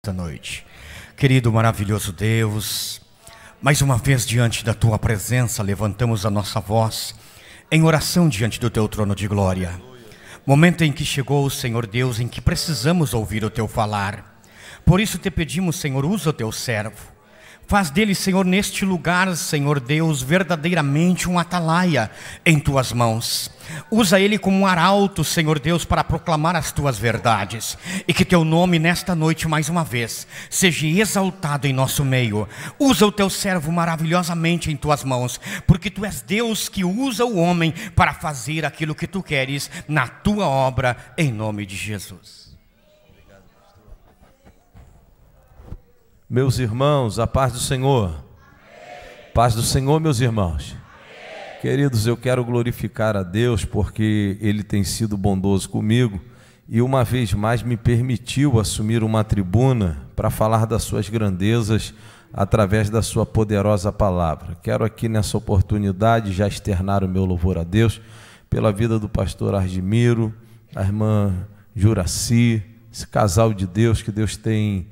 nesta noite. Querido, maravilhoso Deus, mais uma vez diante da Tua presença levantamos a nossa voz em oração diante do Teu trono de glória. Momento em que chegou, Senhor Deus, em que precisamos ouvir o Teu falar. Por isso te pedimos, Senhor, usa o Teu servo. Faz dele, Senhor, neste lugar, Senhor Deus, verdadeiramente um atalaia em Tuas mãos. Usa ele como um arauto, Senhor Deus, para proclamar as Tuas verdades. E que Teu nome nesta noite, mais uma vez, seja exaltado em nosso meio. Usa o Teu servo maravilhosamente em Tuas mãos, porque Tu és Deus que usa o homem para fazer aquilo que Tu queres na Tua obra, em nome de Jesus. Meus irmãos, a paz do Senhor. Paz do Senhor, meus irmãos. Queridos, eu quero glorificar a Deus porque Ele tem sido bondoso comigo e uma vez mais me permitiu assumir uma tribuna para falar das suas grandezas através da sua poderosa palavra. Quero aqui nessa oportunidade já externar o meu louvor a Deus pela vida do pastor Argimiro, a irmã Juraci, esse casal de Deus que Deus tem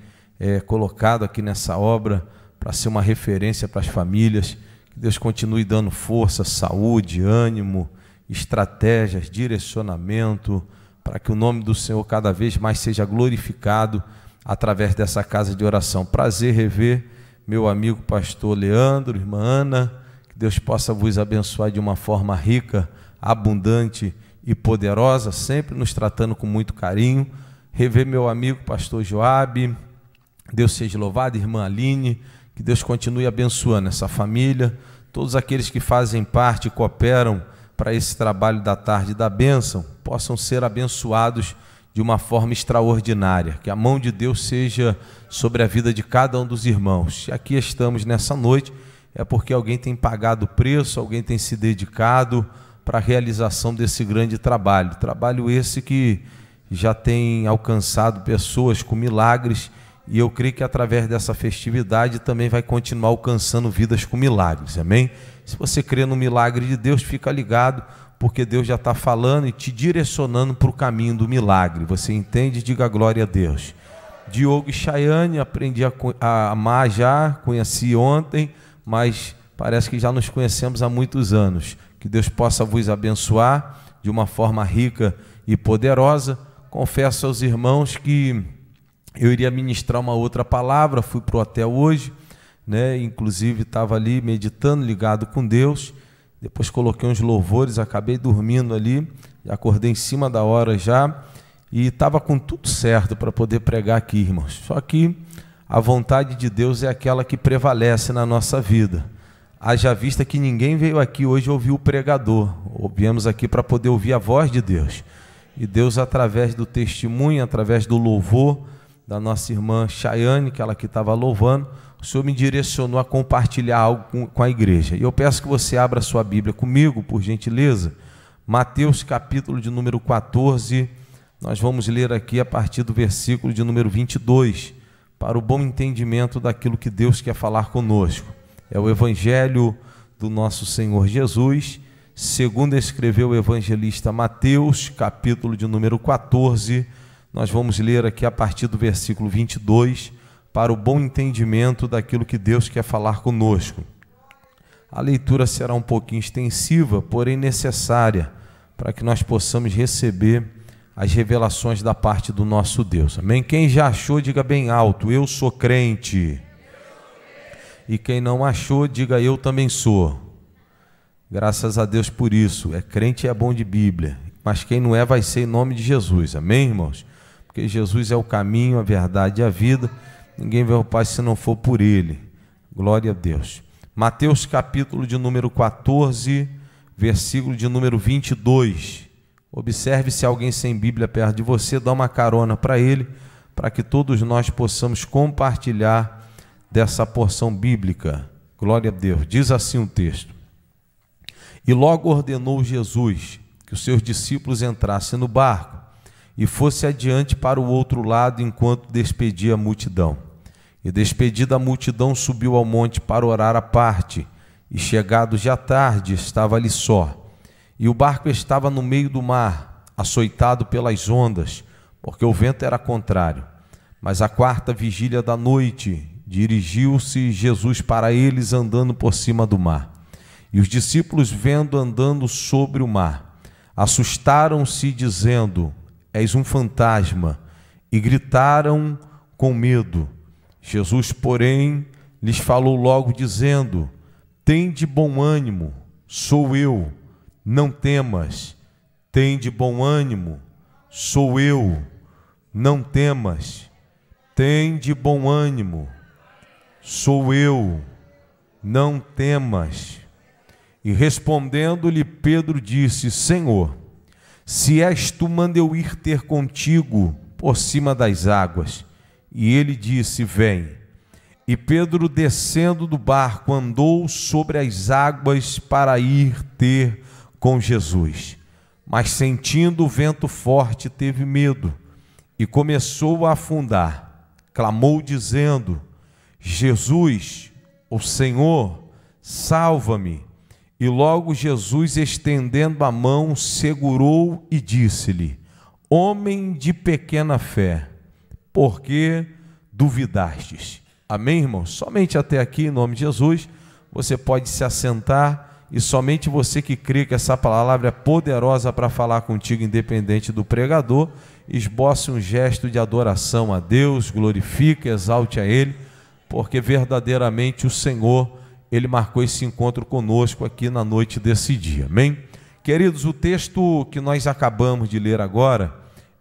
colocado aqui nessa obra para ser uma referência para as famílias. Que Deus continue dando força, saúde, ânimo, estratégias, direcionamento, para que o nome do Senhor cada vez mais seja glorificado através dessa casa de oração. Prazer rever meu amigo pastor Leandro, irmã Ana, que Deus possa vos abençoar de uma forma rica, abundante e poderosa, sempre nos tratando com muito carinho. Rever meu amigo pastor Joabe, Deus seja louvado, irmã Aline, que Deus continue abençoando essa família, todos aqueles que fazem parte e cooperam para esse trabalho da tarde da bênção, possam ser abençoados de uma forma extraordinária, que a mão de Deus seja sobre a vida de cada um dos irmãos. Se aqui estamos nessa noite, é porque alguém tem pagado o preço, alguém tem se dedicado para a realização desse grande trabalho, trabalho esse que já tem alcançado pessoas com milagres. E eu creio que através dessa festividade também vai continuar alcançando vidas com milagres, amém? Se você crê no milagre de Deus, fica ligado, porque Deus já está falando e te direcionando para o caminho do milagre. Você entende? Diga glória a Deus. Diogo e Chayane, aprendi a amar já, conheci ontem, mas parece que já nos conhecemos há muitos anos. Que Deus possa vos abençoar de uma forma rica e poderosa. Confesso aos irmãos que eu iria ministrar uma outra palavra, fui para o hotel hoje, né? Inclusive estava ali meditando, ligado com Deus, depois coloquei uns louvores, acabei dormindo ali, acordei em cima da hora já, e estava com tudo certo para poder pregar aqui, irmãos. Só que a vontade de Deus é aquela que prevalece na nossa vida. Haja vista que ninguém veio aqui hoje ouvir o pregador, viemos aqui para poder ouvir a voz de Deus. E Deus, através do testemunho, através do louvor, da nossa irmã Chayane, que ela que estava louvando, o Senhor me direcionou a compartilhar algo com a igreja. E eu peço que você abra a sua Bíblia comigo, por gentileza. Mateus capítulo de número 14, nós vamos ler aqui a partir do versículo de número 22, para o bom entendimento daquilo que Deus quer falar conosco. É o Evangelho do nosso Senhor Jesus, segundo escreveu o evangelista Mateus, capítulo de número 14, nós vamos ler aqui a partir do versículo 22, para o bom entendimento daquilo que Deus quer falar conosco. A leitura será um pouquinho extensiva, porém necessária, para que nós possamos receber as revelações da parte do nosso Deus. Amém? Quem já achou, diga bem alto: eu sou crente. E quem não achou, diga: eu também sou. Graças a Deus por isso. Crente é bom de Bíblia, mas quem não é vai ser em nome de Jesus. Amém, irmãos? Porque Jesus é o caminho, a verdade e a vida. Ninguém vê o Pai se não for por Ele. Glória a Deus. Mateus capítulo de número 14, versículo de número 22. Observe se alguém sem Bíblia perto de você, dá uma carona para ele, para que todos nós possamos compartilhar dessa porção bíblica. Glória a Deus. Diz assim o texto: e logo ordenou Jesus que os seus discípulos entrassem no barco e fosse adiante para o outro lado enquanto despedia a multidão. E despedida a multidão, subiu ao monte para orar à parte, e chegado já tarde, estava ali só. E o barco estava no meio do mar, açoitado pelas ondas, porque o vento era contrário. Mas à quarta vigília da noite, dirigiu-se Jesus para eles andando por cima do mar. E os discípulos, vendo andando sobre o mar, assustaram-se, dizendo: És um fantasma, e gritaram com medo. Jesus, porém, lhes falou logo, dizendo: Tende bom ânimo, sou eu, não temas. Tende bom ânimo, sou eu, não temas. Tende bom ânimo, sou eu, não temas. E respondendo-lhe Pedro disse: Senhor, se és tu, manda eu ir ter contigo por cima das águas. E ele disse: Vem. E Pedro, descendo do barco, andou sobre as águas para ir ter com Jesus. Mas sentindo o vento forte, teve medo e começou a afundar. Clamou dizendo: Jesus, o Senhor, salva-me. E logo Jesus, estendendo a mão, segurou e disse-lhe: Homem de pequena fé, por que duvidastes? Amém, irmãos? Somente até aqui, em nome de Jesus, você pode se assentar, e somente você que crê que essa palavra é poderosa para falar contigo, independente do pregador, esboce um gesto de adoração a Deus, glorifique, exalte a Ele, porque verdadeiramente o Senhor, Ele marcou esse encontro conosco aqui na noite desse dia, amém? Queridos, o texto que nós acabamos de ler agora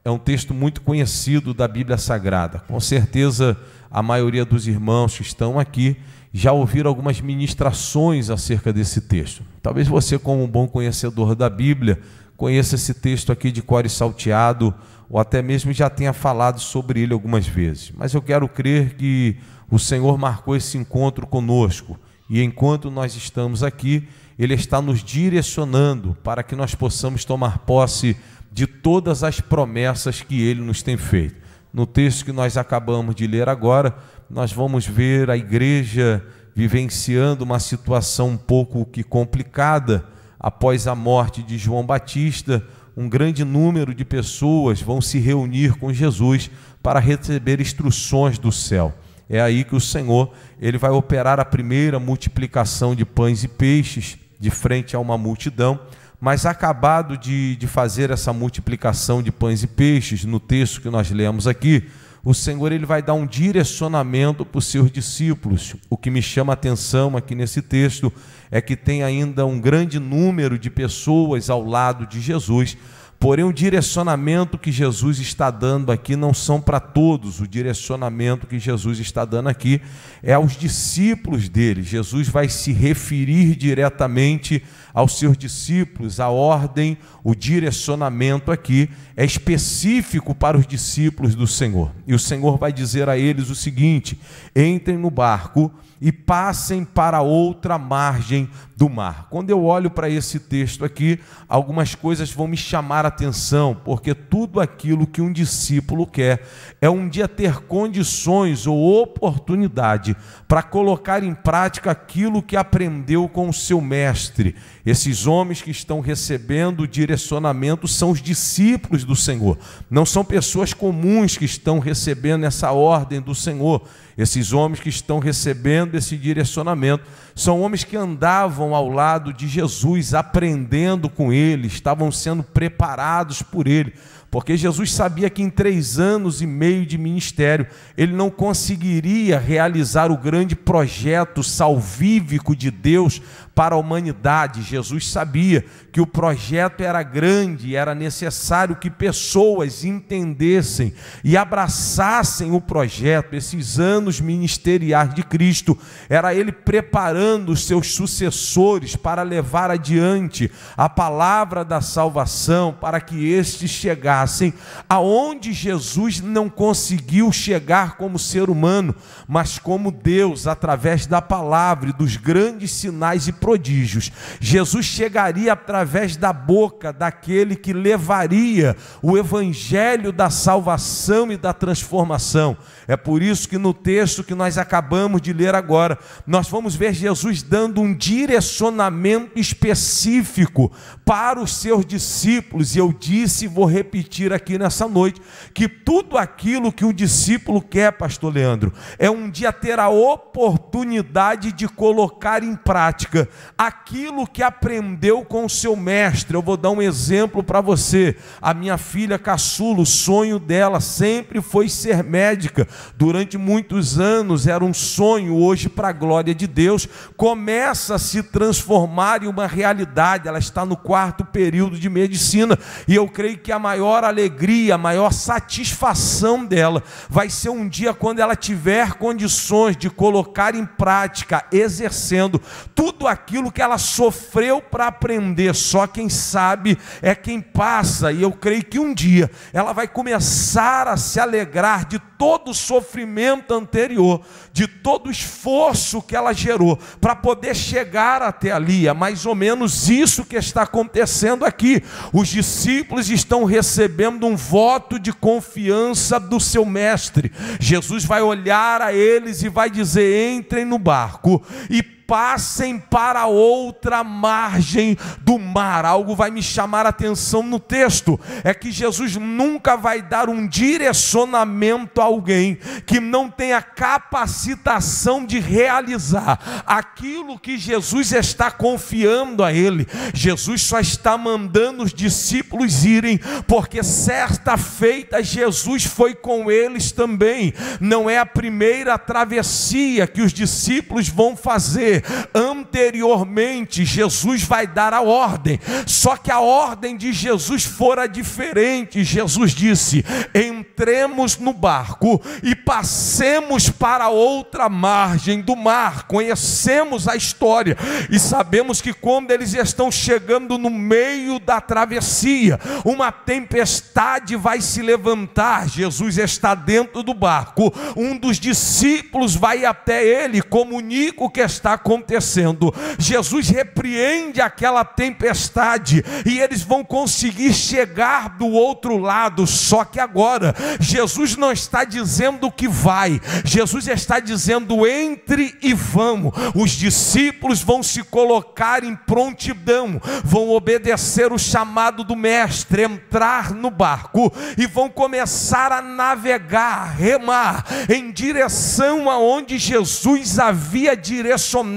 é um texto muito conhecido da Bíblia Sagrada. Com certeza a maioria dos irmãos que estão aqui já ouviram algumas ministrações acerca desse texto. Talvez você, como um bom conhecedor da Bíblia, conheça esse texto aqui de cor e salteado, ou até mesmo já tenha falado sobre ele algumas vezes. Mas eu quero crer que o Senhor marcou esse encontro conosco, e enquanto nós estamos aqui, Ele está nos direcionando para que nós possamos tomar posse de todas as promessas que Ele nos tem feito. No texto que nós acabamos de ler agora, nós vamos ver a igreja vivenciando uma situação um pouco que complicada. Após a morte de João Batista, um grande número de pessoas vão se reunir com Jesus para receber instruções do céu. É aí que o Senhor, Ele vai operar a primeira multiplicação de pães e peixes de frente a uma multidão. Mas acabado de fazer essa multiplicação de pães e peixes, no texto que nós lemos aqui, o Senhor, Ele vai dar um direcionamento para os seus discípulos. O que me chama a atenção aqui nesse texto é que tem ainda um grande número de pessoas ao lado de Jesus, porém o direcionamento que Jesus está dando aqui não são para todos. O direcionamento que Jesus está dando aqui é aos discípulos dele. Jesus vai se referir diretamente aos seus discípulos. A ordem, o direcionamento aqui é específico para os discípulos do Senhor. E o Senhor vai dizer a eles o seguinte: entrem no barco e passem para outra margem do mar. Quando eu olho para esse texto aqui, algumas coisas vão me chamar a atenção, porque tudo aquilo que um discípulo quer é um dia ter condições ou oportunidade para colocar em prática aquilo que aprendeu com o seu mestre. Esses homens que estão recebendo o direcionamento são os discípulos do Senhor, não são pessoas comuns que estão recebendo essa ordem do Senhor. Esses homens que estão recebendo esse direcionamento são homens que andavam ao lado de Jesus, aprendendo com ele, estavam sendo preparados por ele, porque Jesus sabia que em 3 anos e meio de ministério ele não conseguiria realizar o grande projeto salvífico de Deus para a humanidade. Jesus sabia que o projeto era grande e era necessário que pessoas entendessem e abraçassem o projeto. Esses anos ministeriais de Cristo, era ele preparando os seus sucessores para levar adiante a palavra da salvação, para que estes chegassem aonde Jesus não conseguiu chegar como ser humano, mas como Deus, através da palavra e dos grandes sinais e prodígios. Jesus Jesus chegaria através da boca daquele que levaria o evangelho da salvação e da transformação. É por isso que no texto que nós acabamos de ler agora, nós vamos ver Jesus dando um direcionamento específico para os seus discípulos. E eu disse e vou repetir aqui nessa noite, que tudo aquilo que um discípulo quer, pastor Leandro, é um dia ter a oportunidade de colocar em prática aquilo que aprendeu com o seu mestre. Eu vou dar um exemplo para você. A minha filha caçula, o sonho dela sempre foi ser médica. Durante muitos anos era um sonho, hoje, para a glória de Deus, começa a se transformar em uma realidade. Ela está no 4º período de medicina, e eu creio que a maior alegria, a maior satisfação dela vai ser um dia quando ela tiver condições de colocar em prática, exercendo tudo aquilo que ela sofreu para aprender. Só quem sabe é quem passa, e eu creio que um dia ela vai começar a se alegrar de todo o sofrimento anterior, de todo o esforço que ela gerou para poder chegar até ali. É mais ou menos isso que está acontecendo aqui. Os discípulos estão recebendo um voto de confiança do seu mestre. Jesus vai olhar a eles e vai dizer: entrem no barco e passem para outra margem do mar. Algo vai me chamar a atenção no texto, é que Jesus nunca vai dar um direcionamento a alguém que não tenha capacitação de realizar aquilo que Jesus está confiando a ele. Jesus só está mandando os discípulos irem, porque certa feita Jesus foi com eles também. Não é a primeira travessia que os discípulos vão fazer. Anteriormente, Jesus vai dar a ordem, só que a ordem de Jesus fora diferente. Jesus disse: entremos no barco e passemos para outra margem do mar. Conhecemos a história e sabemos que quando eles estão chegando no meio da travessia, uma tempestade vai se levantar. Jesus está dentro do barco, um dos discípulos vai até ele, comunica o que está acontecendo. Jesus repreende aquela tempestade e eles vão conseguir chegar do outro lado. Só que agora Jesus não está dizendo que vai, Jesus está dizendo: entre e vamos. Os discípulos vão se colocar em prontidão, vão obedecer o chamado do mestre, entrar no barco e vão começar a navegar, remar em direção aonde Jesus havia direcionado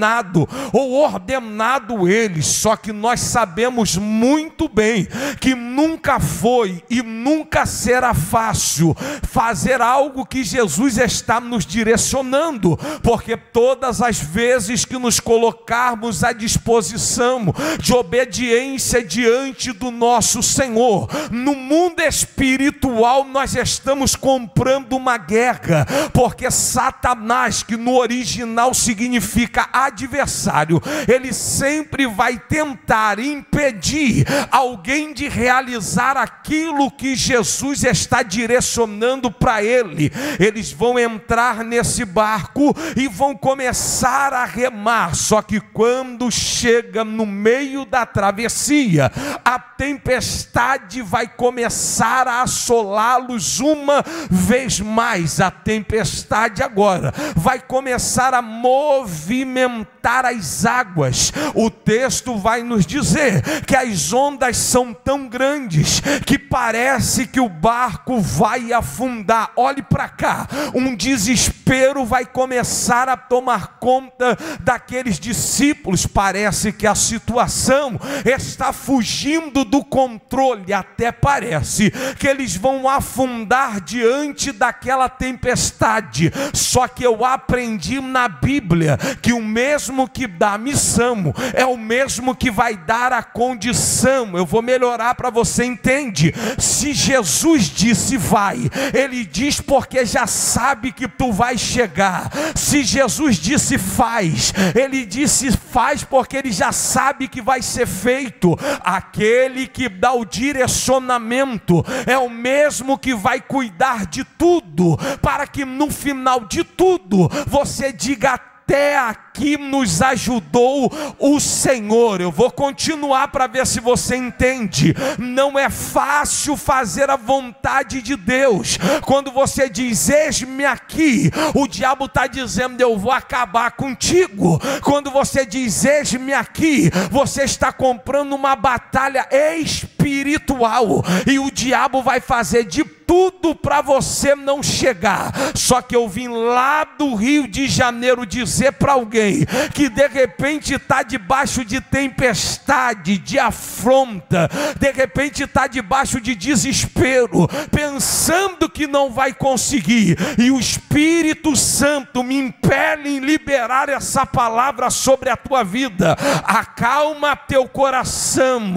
ou ordenado eles. Só que nós sabemos muito bem que nunca foi e nunca será fácil fazer algo que Jesus está nos direcionando, porque todas as vezes que nos colocarmos à disposição de obediência diante do nosso Senhor, no mundo espiritual nós estamos comprando uma guerra, porque Satanás, que no original significa adversário, ele sempre vai tentar impedir alguém de realizar aquilo que Jesus está direcionando para ele. Eles vão entrar nesse barco e vão começar a remar, só que quando chega no meio da travessia, a tempestade vai começar a assolá-los uma vez mais. A tempestade agora vai começar a movimentar as águas. O texto vai nos dizer que as ondas são tão grandes que parece que o barco vai afundar. Olhe para cá, um desespero vai começar a tomar conta daqueles discípulos. Parece que a situação está fugindo do controle, até parece que eles vão afundar diante daquela tempestade. Só que eu aprendi na Bíblia que o mesmo que dá a missão é o mesmo que vai dar a condição. Eu vou melhorar para você, entende? Se Jesus disse vai, ele diz porque já sabe que tu vai chegar. Se Jesus disse faz, ele disse faz porque ele já sabe que vai ser feito. Aquele que dá o direcionamento é o mesmo que vai cuidar de tudo, para que no final de tudo você diga: até aqui aqui nos ajudou o Senhor. Eu vou continuar para ver se você entende. Não é fácil fazer a vontade de Deus. Quando você diz, eis-me aqui, o diabo está dizendo, eu vou acabar contigo. Quando você diz, eis-me aqui, você está comprando uma batalha espiritual, e o diabo vai fazer de tudo para você não chegar. Só que eu vim lá do Rio de Janeiro dizer para alguém que de repente está debaixo de tempestade, de afronta, de repente está debaixo de desespero, pensando que não vai conseguir, e o Espírito Santo me impele em liberar essa palavra sobre a tua vida. Acalma teu coração,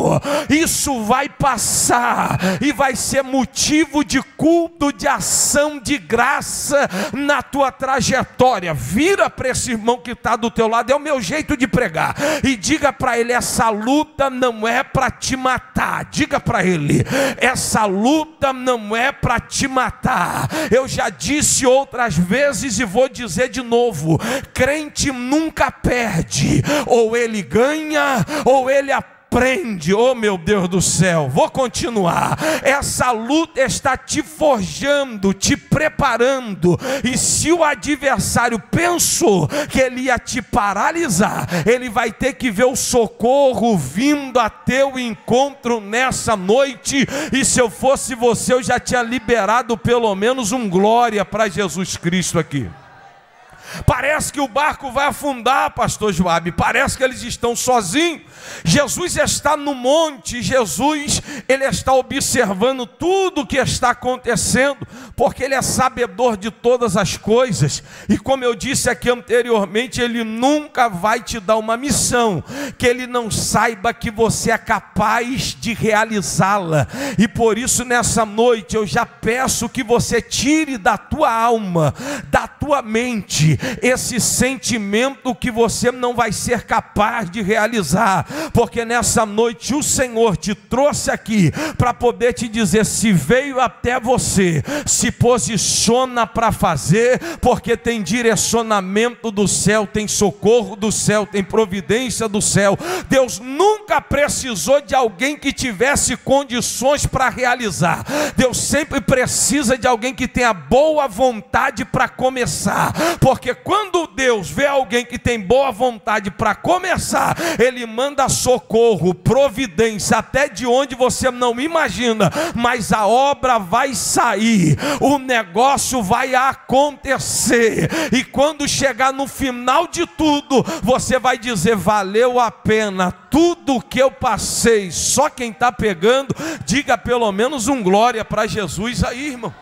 isso vai passar e vai ser motivo de culto, de ação de graça na tua trajetória. Vira para esse irmão que está do teu lado, é o meu jeito de pregar, e diga para ele, essa luta não é para te matar. Diga para ele, essa luta não é para te matar. Eu já disse outras vezes e vou dizer de novo, crente nunca perde, ou ele ganha ou ele aprende. Oh meu Deus do céu, vou continuar. Essa luta está te forjando, te preparando, e se o adversário pensou que ele ia te paralisar, ele vai ter que ver o socorro vindo a teu encontro nessa noite. E se eu fosse você, eu já tinha liberado pelo menos um glória para Jesus Cristo aqui. Parece que o barco vai afundar, pastor Joabe, parece que eles estão sozinhos. Jesus está no monte, Jesus, ele está observando tudo o que está acontecendo, porque ele é sabedor de todas as coisas. E como eu disse aqui anteriormente, ele nunca vai te dar uma missão que ele não saiba que você é capaz de realizá-la. E por isso nessa noite eu já peço que você tire da tua alma, da tua mente, esse sentimento que você não vai ser capaz de realizar, porque nessa noite o Senhor te trouxe aqui para poder te dizer, se veio até você, se posiciona para fazer, porque tem direcionamento do céu, tem socorro do céu, tem providência do céu. Deus nunca precisou de alguém que tivesse condições para realizar. Deus sempre precisa de alguém que tenha boa vontade para começar, porque quando Deus vê alguém que tem boa vontade para começar, ele manda socorro, providência, até de onde você não imagina, mas a obra vai sair, o negócio vai acontecer, e quando chegar no final de tudo, você vai dizer, valeu a pena tudo que eu passei. Só quem está pegando, diga pelo menos um glória para Jesus aí, irmão.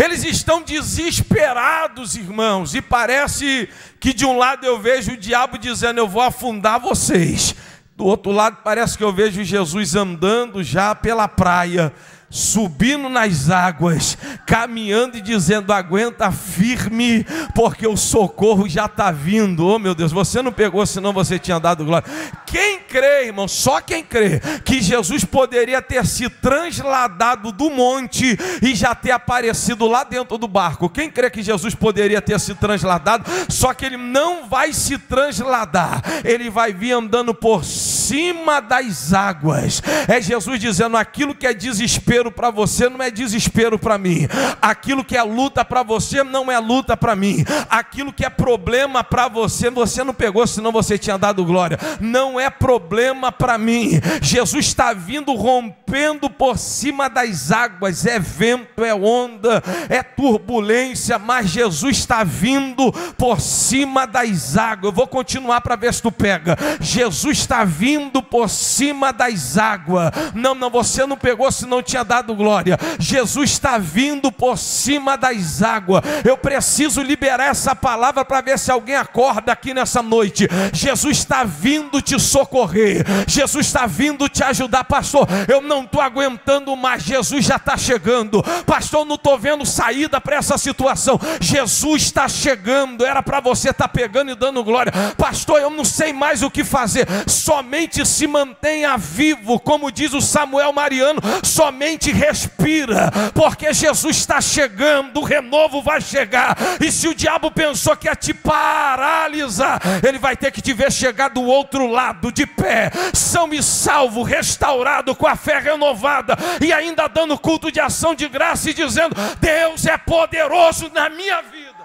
Eles estão desesperados, irmãos, e parece que de um lado eu vejo o diabo dizendo, eu vou afundar vocês. Do outro lado parece que eu vejo Jesus andando já pela praia, subindo nas águas, caminhando e dizendo, aguenta firme, porque o socorro já está vindo. Oh meu Deus, você não pegou, senão você tinha dado glória. Quem crê, irmão, só quem crê que Jesus poderia ter se transladado do monte e já ter aparecido lá dentro do barco. Quem crê que Jesus poderia ter se transladado, só que ele não vai se transladar, ele vai vir andando por cima das águas. É Jesus dizendo, aquilo que é desespero para você não é desespero para mim, aquilo que é luta para você não é luta para mim, aquilo que é problema para você, você não pegou, senão você tinha dado glória, não é problema para mim. Jesus está vindo rompendo por cima das águas, é vento, é onda, é turbulência, mas Jesus está vindo por cima das águas. Eu vou continuar para ver se tu pega. Jesus está vindo por cima das águas. Não, você não pegou, senão tinha dado glória. Jesus está vindo por cima das águas. Eu preciso liberar essa palavra para ver se alguém acorda aqui nessa noite. Jesus está vindo te socorrer, Jesus está vindo te ajudar. Pastor, eu não não estou aguentando mais, Jesus já está chegando. Pastor, eu não estou vendo saída para essa situação. Jesus está chegando. Era para você estar pegando e dando glória. Pastor, eu não sei mais o que fazer. Somente se mantenha vivo, como diz o Samuel Mariano, somente respira, porque Jesus está chegando, o renovo vai chegar. E se o diabo pensou que ia te paralisar, ele vai ter que te ver chegar do outro lado, de pé, são e salvo, restaurado, com a fé renovada, e ainda dando culto de ação de graça e dizendo: Deus é poderoso na minha vida.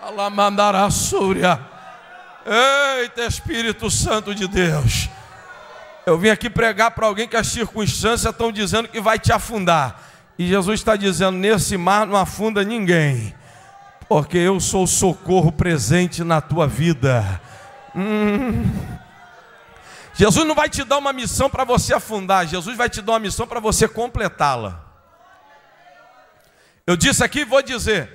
Alamandarassúria. Eita, Espírito Santo de Deus. Eu vim aqui pregar para alguém que as circunstâncias estão dizendo que vai te afundar. E Jesus está dizendo: nesse mar não afunda ninguém, porque eu sou o socorro presente na tua vida. Jesus não vai te dar uma missão para você afundar. Jesus vai te dar uma missão para você completá-la. Eu disse aqui e vou dizer: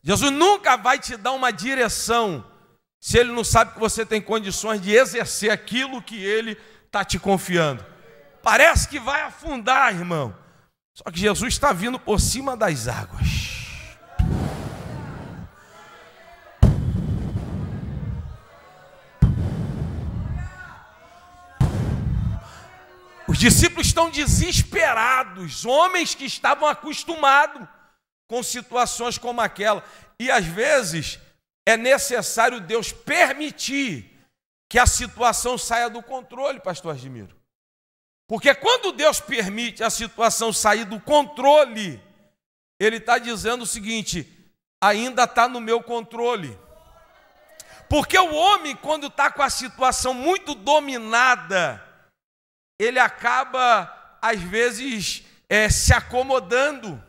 Jesus nunca vai te dar uma direção se Ele não sabe que você tem condições de exercer aquilo que Ele está te confiando. Parece que vai afundar, irmão, só que Jesus está vindo por cima das águas. Os discípulos estão desesperados, homens que estavam acostumados com situações como aquela. E às vezes é necessário Deus permitir que a situação saia do controle, pastor Admiro. Porque quando Deus permite a situação sair do controle, Ele está dizendo o seguinte: ainda está no meu controle. Porque o homem, quando está com a situação muito dominada, ele acaba, às vezes, se acomodando.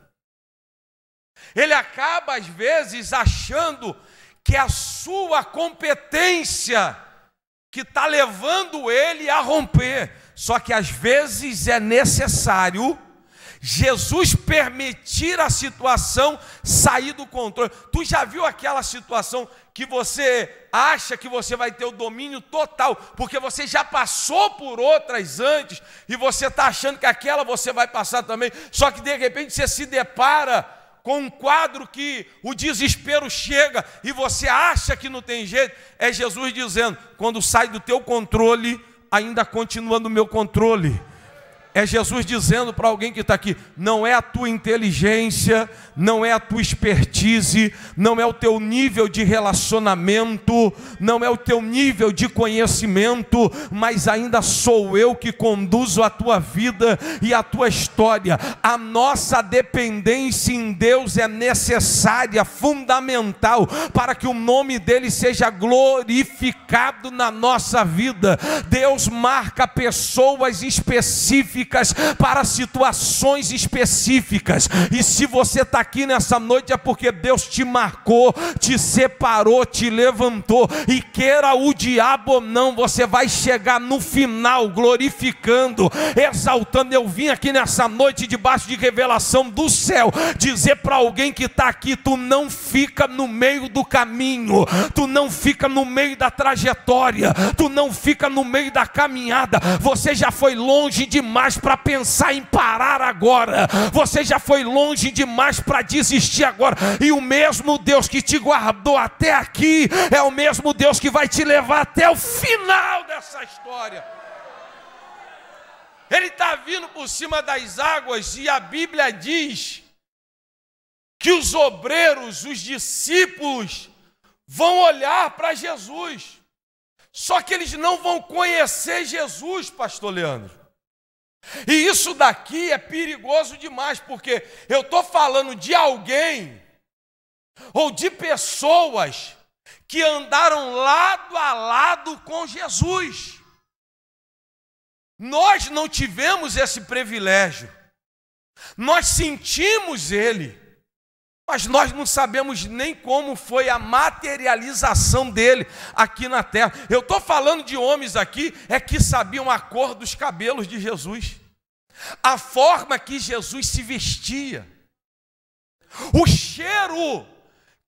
Ele acaba, às vezes, achando que a sua competência que está levando ele a romper. Só que, às vezes, é necessário Jesus permitir a situação sair do controle. Tu já viu aquela situação que você acha que você vai ter o domínio total, porque você já passou por outras antes, e você está achando que aquela você vai passar também, só que de repente você se depara com um quadro que o desespero chega, e você acha que não tem jeito. É Jesus dizendo: quando sai do teu controle, ainda continua no meu controle. É Jesus dizendo para alguém que está aqui: não é a tua inteligência, não é a tua expertise, não é o teu nível de relacionamento, não é o teu nível de conhecimento, mas ainda sou eu que conduzo a tua vida e a tua história. A nossa dependência em Deus é necessária, fundamental, para que o nome dele seja glorificado na nossa vida. Deus marca pessoas específicas para situações específicas, e se você está aqui nessa noite é porque Deus te marcou, te separou, te levantou, e queira o diabo ou não, você vai chegar no final glorificando, exaltando. Eu vim aqui nessa noite, debaixo de revelação do céu, dizer para alguém que está aqui: tu não fica no meio do caminho, tu não fica no meio da trajetória, tu não fica no meio da caminhada. Você já foi longe demais para pensar em parar agora, você já foi longe demais para desistir agora, e o mesmo Deus que te guardou até aqui é o mesmo Deus que vai te levar até o final dessa história. Ele está vindo por cima das águas, e a Bíblia diz que os obreiros, os discípulos, vão olhar para Jesus, só que eles não vão conhecer Jesus, pastor Leandro. E isso daqui é perigoso demais, porque eu estou falando de alguém, ou de pessoas, que andaram lado a lado com Jesus. Nós não tivemos esse privilégio, nós sentimos ele, mas nós não sabemos nem como foi a materialização dele aqui na terra. Eu estou falando de homens aqui que sabiam a cor dos cabelos de Jesus, a forma que Jesus se vestia, o cheiro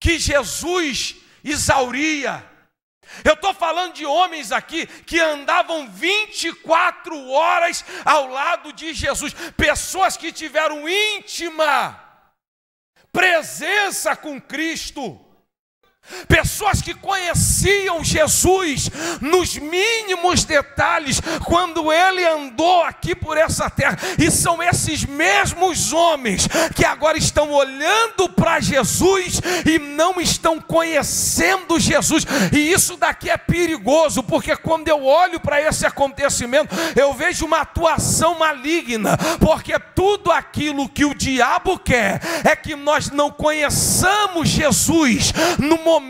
que Jesus exauria. Eu estou falando de homens aqui que andavam 24 horas ao lado de Jesus. Pessoas que tiveram íntima presença com Cristo. Pessoas que conheciam Jesus nos mínimos detalhes quando ele andou aqui por essa terra. E são esses mesmos homens que agora estão olhando para Jesus e não estão conhecendo Jesus. E isso daqui é perigoso, porque quando eu olho para esse acontecimento, eu vejo uma atuação maligna, porque tudo aquilo que o diabo quer é que nós não conheçamos Jesus no momento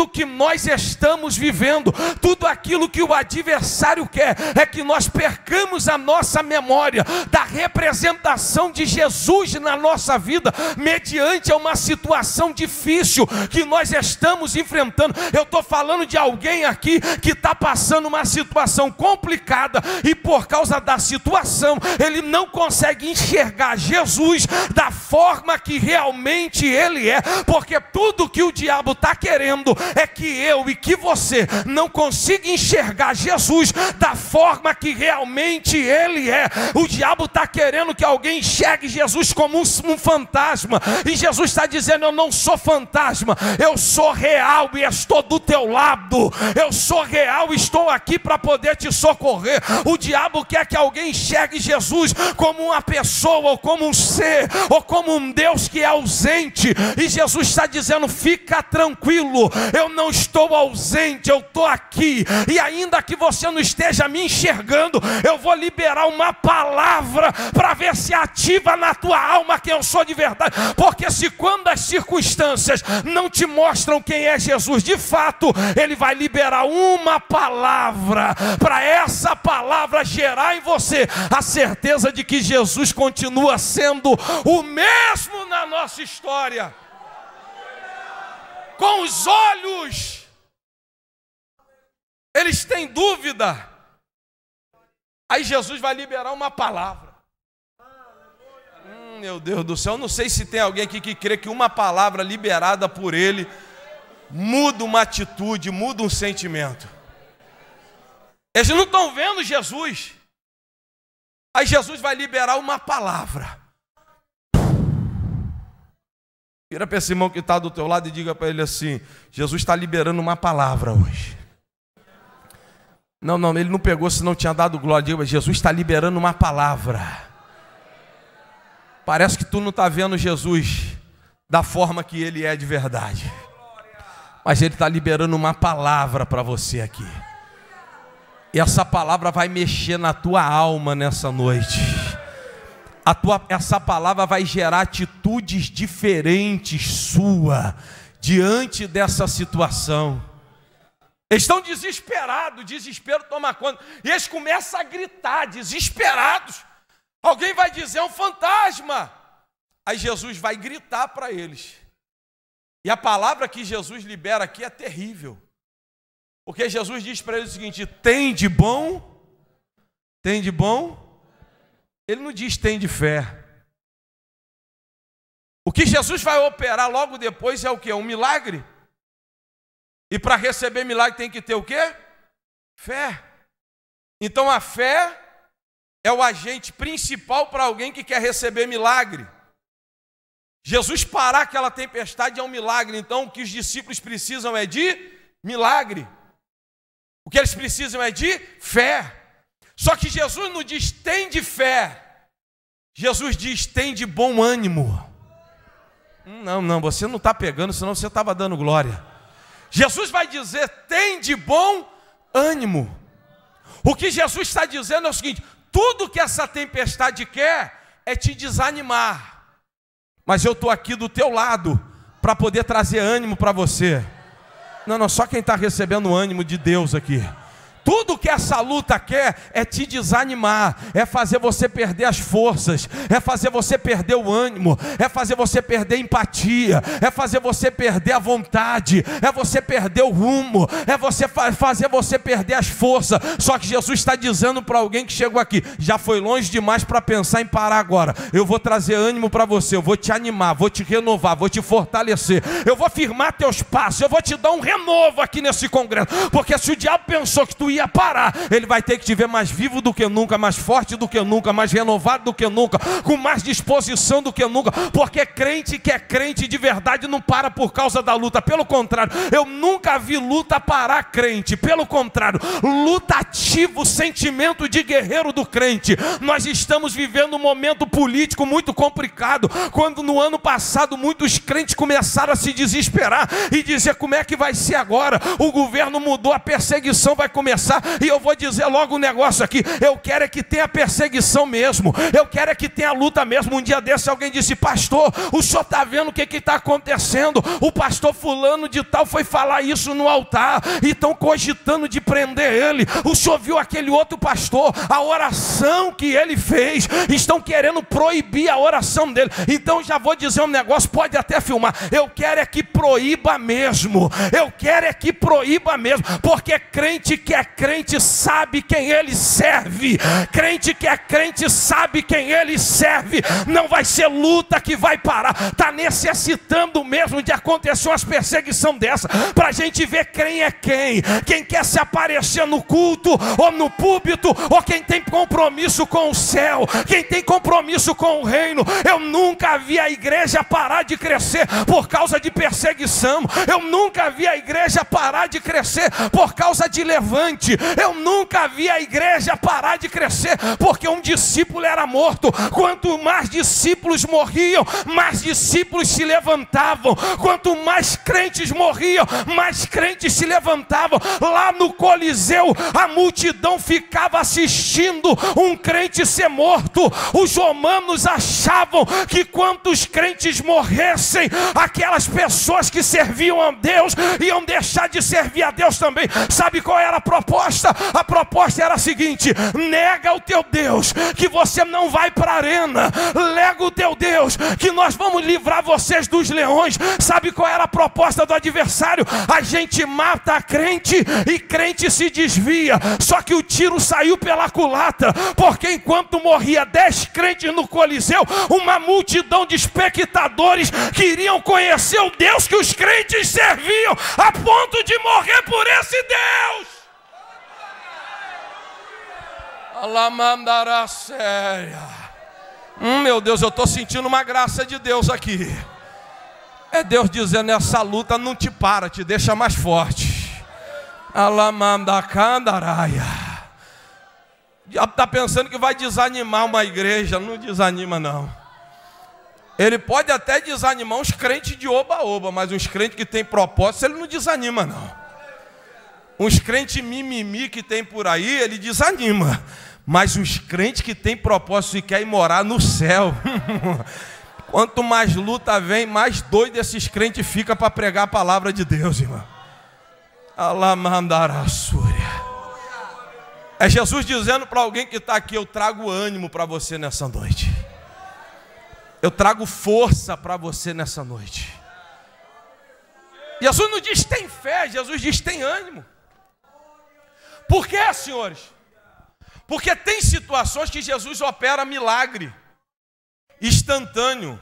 que nós estamos vivendo. Tudo aquilo que o adversário quer é que nós percamos a nossa memória da representação de Jesus na nossa vida, mediante uma situação difícil que nós estamos enfrentando. Eu estou falando de alguém aqui que está passando uma situação complicada e por causa da situação ele não consegue enxergar Jesus da forma que realmente ele é, porque tudo que o diabo está querendo é que eu e que você não consiga enxergar Jesus da forma que realmente ele é. O diabo está querendo que alguém enxergue Jesus como um fantasma, e Jesus está dizendo: eu não sou fantasma, eu sou real e estou do teu lado. Eu sou real e estou aqui para poder te socorrer. O diabo quer que alguém enxergue Jesus como uma pessoa, ou como um ser, ou como um Deus que é ausente, e Jesus está dizendo: fica tranquilo, eu não estou ausente, eu estou aqui, e ainda que você não esteja me enxergando, eu vou liberar uma palavra para ver se ativa na tua alma quem eu sou de verdade. Porque se quando as circunstâncias não te mostram quem é Jesus de fato, ele vai liberar uma palavra, para essa palavra gerar em você a certeza de que Jesus continua sendo o mesmo na nossa história. Com os olhos, eles têm dúvida. Aí Jesus vai liberar uma palavra. Meu Deus do céu, eu não sei se tem alguém aqui que crê que uma palavra liberada por ele muda uma atitude, muda um sentimento. Eles não estão vendo Jesus. Aí Jesus vai liberar uma palavra. Vira para esse irmão que está do teu lado e diga para ele assim: Jesus está liberando uma palavra hoje. Não, ele não pegou se não tinha dado glória. Diga: Jesus está liberando uma palavra. Parece que tu não está vendo Jesus da forma que ele é de verdade, mas ele está liberando uma palavra para você aqui. E essa palavra vai mexer na tua alma nessa noite. Essa palavra vai gerar atitudes diferentes sua diante dessa situação. Eles estão desesperados, o desespero toma conta, e eles começam a gritar, desesperados. Alguém vai dizer: é um fantasma. Aí Jesus vai gritar para eles. E a palavra que Jesus libera aqui é terrível, porque Jesus diz para eles o seguinte: tem de bom? Tem de bom? Ele não diz tem de fé. O que Jesus vai operar logo depois é o quê? Um milagre. E para receber milagre tem que ter o quê? Fé. Então a fé é o agente principal para alguém que quer receber milagre. Jesus parar aquela tempestade é um milagre. Então o que os discípulos precisam é de milagre. O que eles precisam é de fé. Só que Jesus não diz tem de fé, Jesus diz tem de bom ânimo. Não, você não está pegando, senão você estava dando glória. Jesus vai dizer tem de bom ânimo. O que Jesus está dizendo é o seguinte: tudo que essa tempestade quer é te desanimar, mas eu estou aqui do teu lado para poder trazer ânimo para você. Não, só quem está recebendo o ânimo de Deus aqui. Tudo que essa luta quer é te desanimar, é fazer você perder as forças, é fazer você perder o ânimo, é fazer você perder a empatia, é fazer você perder a vontade, é você perder o rumo, é fazer você perder as forças. Só que Jesus está dizendo para alguém que chegou aqui: já foi longe demais para pensar em parar agora. Eu vou trazer ânimo para você, eu vou te animar, vou te renovar, vou te fortalecer, eu vou firmar teus passos, eu vou te dar um renovo aqui nesse congresso, porque se o diabo pensou que tu ia parar, ele vai ter que te ver mais vivo do que nunca, mais forte do que nunca, mais renovado do que nunca, com mais disposição do que nunca, porque crente que é crente de verdade não para por causa da luta. Pelo contrário, eu nunca vi luta parar crente. Pelo contrário, luta ativa o sentimento de guerreiro do crente. Nós estamos vivendo um momento político muito complicado, quando no ano passado muitos crentes começaram a se desesperar e dizer: como é que vai ser agora? O governo mudou, a perseguição vai começar. E eu vou dizer logo um negócio aqui: eu quero é que tenha perseguição mesmo, eu quero é que tenha luta mesmo. Um dia desse alguém disse: pastor, o senhor está vendo o que está acontecendo? O pastor fulano de tal foi falar isso no altar e estão cogitando de prender ele. O senhor viu aquele outro pastor, a oração que ele fez, estão querendo proibir a oração dele. Então já vou dizer um negócio, pode até filmar, eu quero é que proíba mesmo, eu quero é que proíba mesmo, porque crente que é crente sabe quem ele serve, crente que é crente sabe quem ele serve. Não vai ser luta que vai parar, está necessitando mesmo de acontecer umas perseguição dessa, para a gente ver quem é quem quer se aparecer no culto, ou no púlpito, ou quem tem compromisso com o céu, quem tem compromisso com o reino. Eu nunca vi a igreja parar de crescer por causa de perseguição, eu nunca vi a igreja parar de crescer por causa de levante, eu nunca vi a igreja parar de crescer porque um discípulo era morto. Quanto mais discípulos morriam, mais discípulos se levantavam. Quanto mais crentes morriam, mais crentes se levantavam. Lá no Coliseu, a multidão ficava assistindo um crente ser morto. Os romanos achavam que quantos crentes morressem, aquelas pessoas que serviam a Deus iam deixar de servir a Deus também. Sabe qual era a proposta? A proposta era a seguinte: nega o teu Deus, que você não vai para a arena. Nega o teu Deus, que nós vamos livrar vocês dos leões. Sabe qual era a proposta do adversário? A gente mata a crente e crente se desvia. Só que o tiro saiu pela culatra, porque enquanto morria 10 crentes no Coliseu, uma multidão de espectadores queriam conhecer o Deus que os crentes serviam, a ponto de morrer por esse Deus. Alamandará séria. Meu Deus, eu estou sentindo uma graça de Deus aqui. É Deus dizendo: essa luta não te para, te deixa mais forte. Alamandacandaraia. O diabo está pensando que vai desanimar uma igreja. Não desanima não. Ele pode até desanimar uns crentes de oba-oba, mas uns crentes que tem propósito, ele não desanima não. Uns crentes mimimi que tem por aí, ele desanima. Mas os crentes que tem propósito e querem morar no céu, quanto mais luta vem, mais doido esses crentes ficam para pregar a palavra de Deus, irmão. Alamandarassúria. É Jesus dizendo para alguém que está aqui: eu trago ânimo para você nessa noite. Eu trago força para você nessa noite. Jesus não diz tem fé, Jesus diz tem ânimo. Por quê, senhores? Porque tem situações que Jesus opera milagre instantâneo,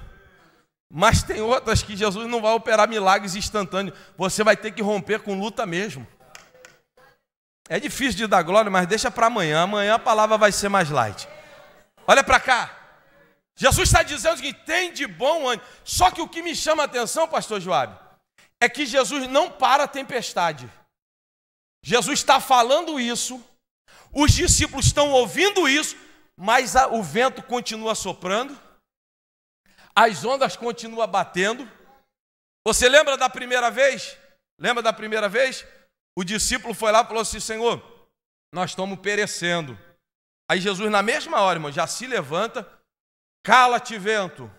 mas tem outras que Jesus não vai operar milagres instantâneos. Você vai ter que romper com luta mesmo. É difícil de dar glória, mas deixa para amanhã. Amanhã a palavra vai ser mais light. Olha para cá. Jesus está dizendo que tem de bom ânimo. Só que o que me chama a atenção, pastor Joab, é que Jesus não para a tempestade. Jesus está falando isso, os discípulos estão ouvindo isso, mas o vento continua soprando, as ondas continuam batendo. Você lembra da primeira vez? Lembra da primeira vez? O discípulo foi lá e falou assim: Senhor, nós estamos perecendo. Aí Jesus, na mesma hora, irmão, já se levanta: cala-te, vento,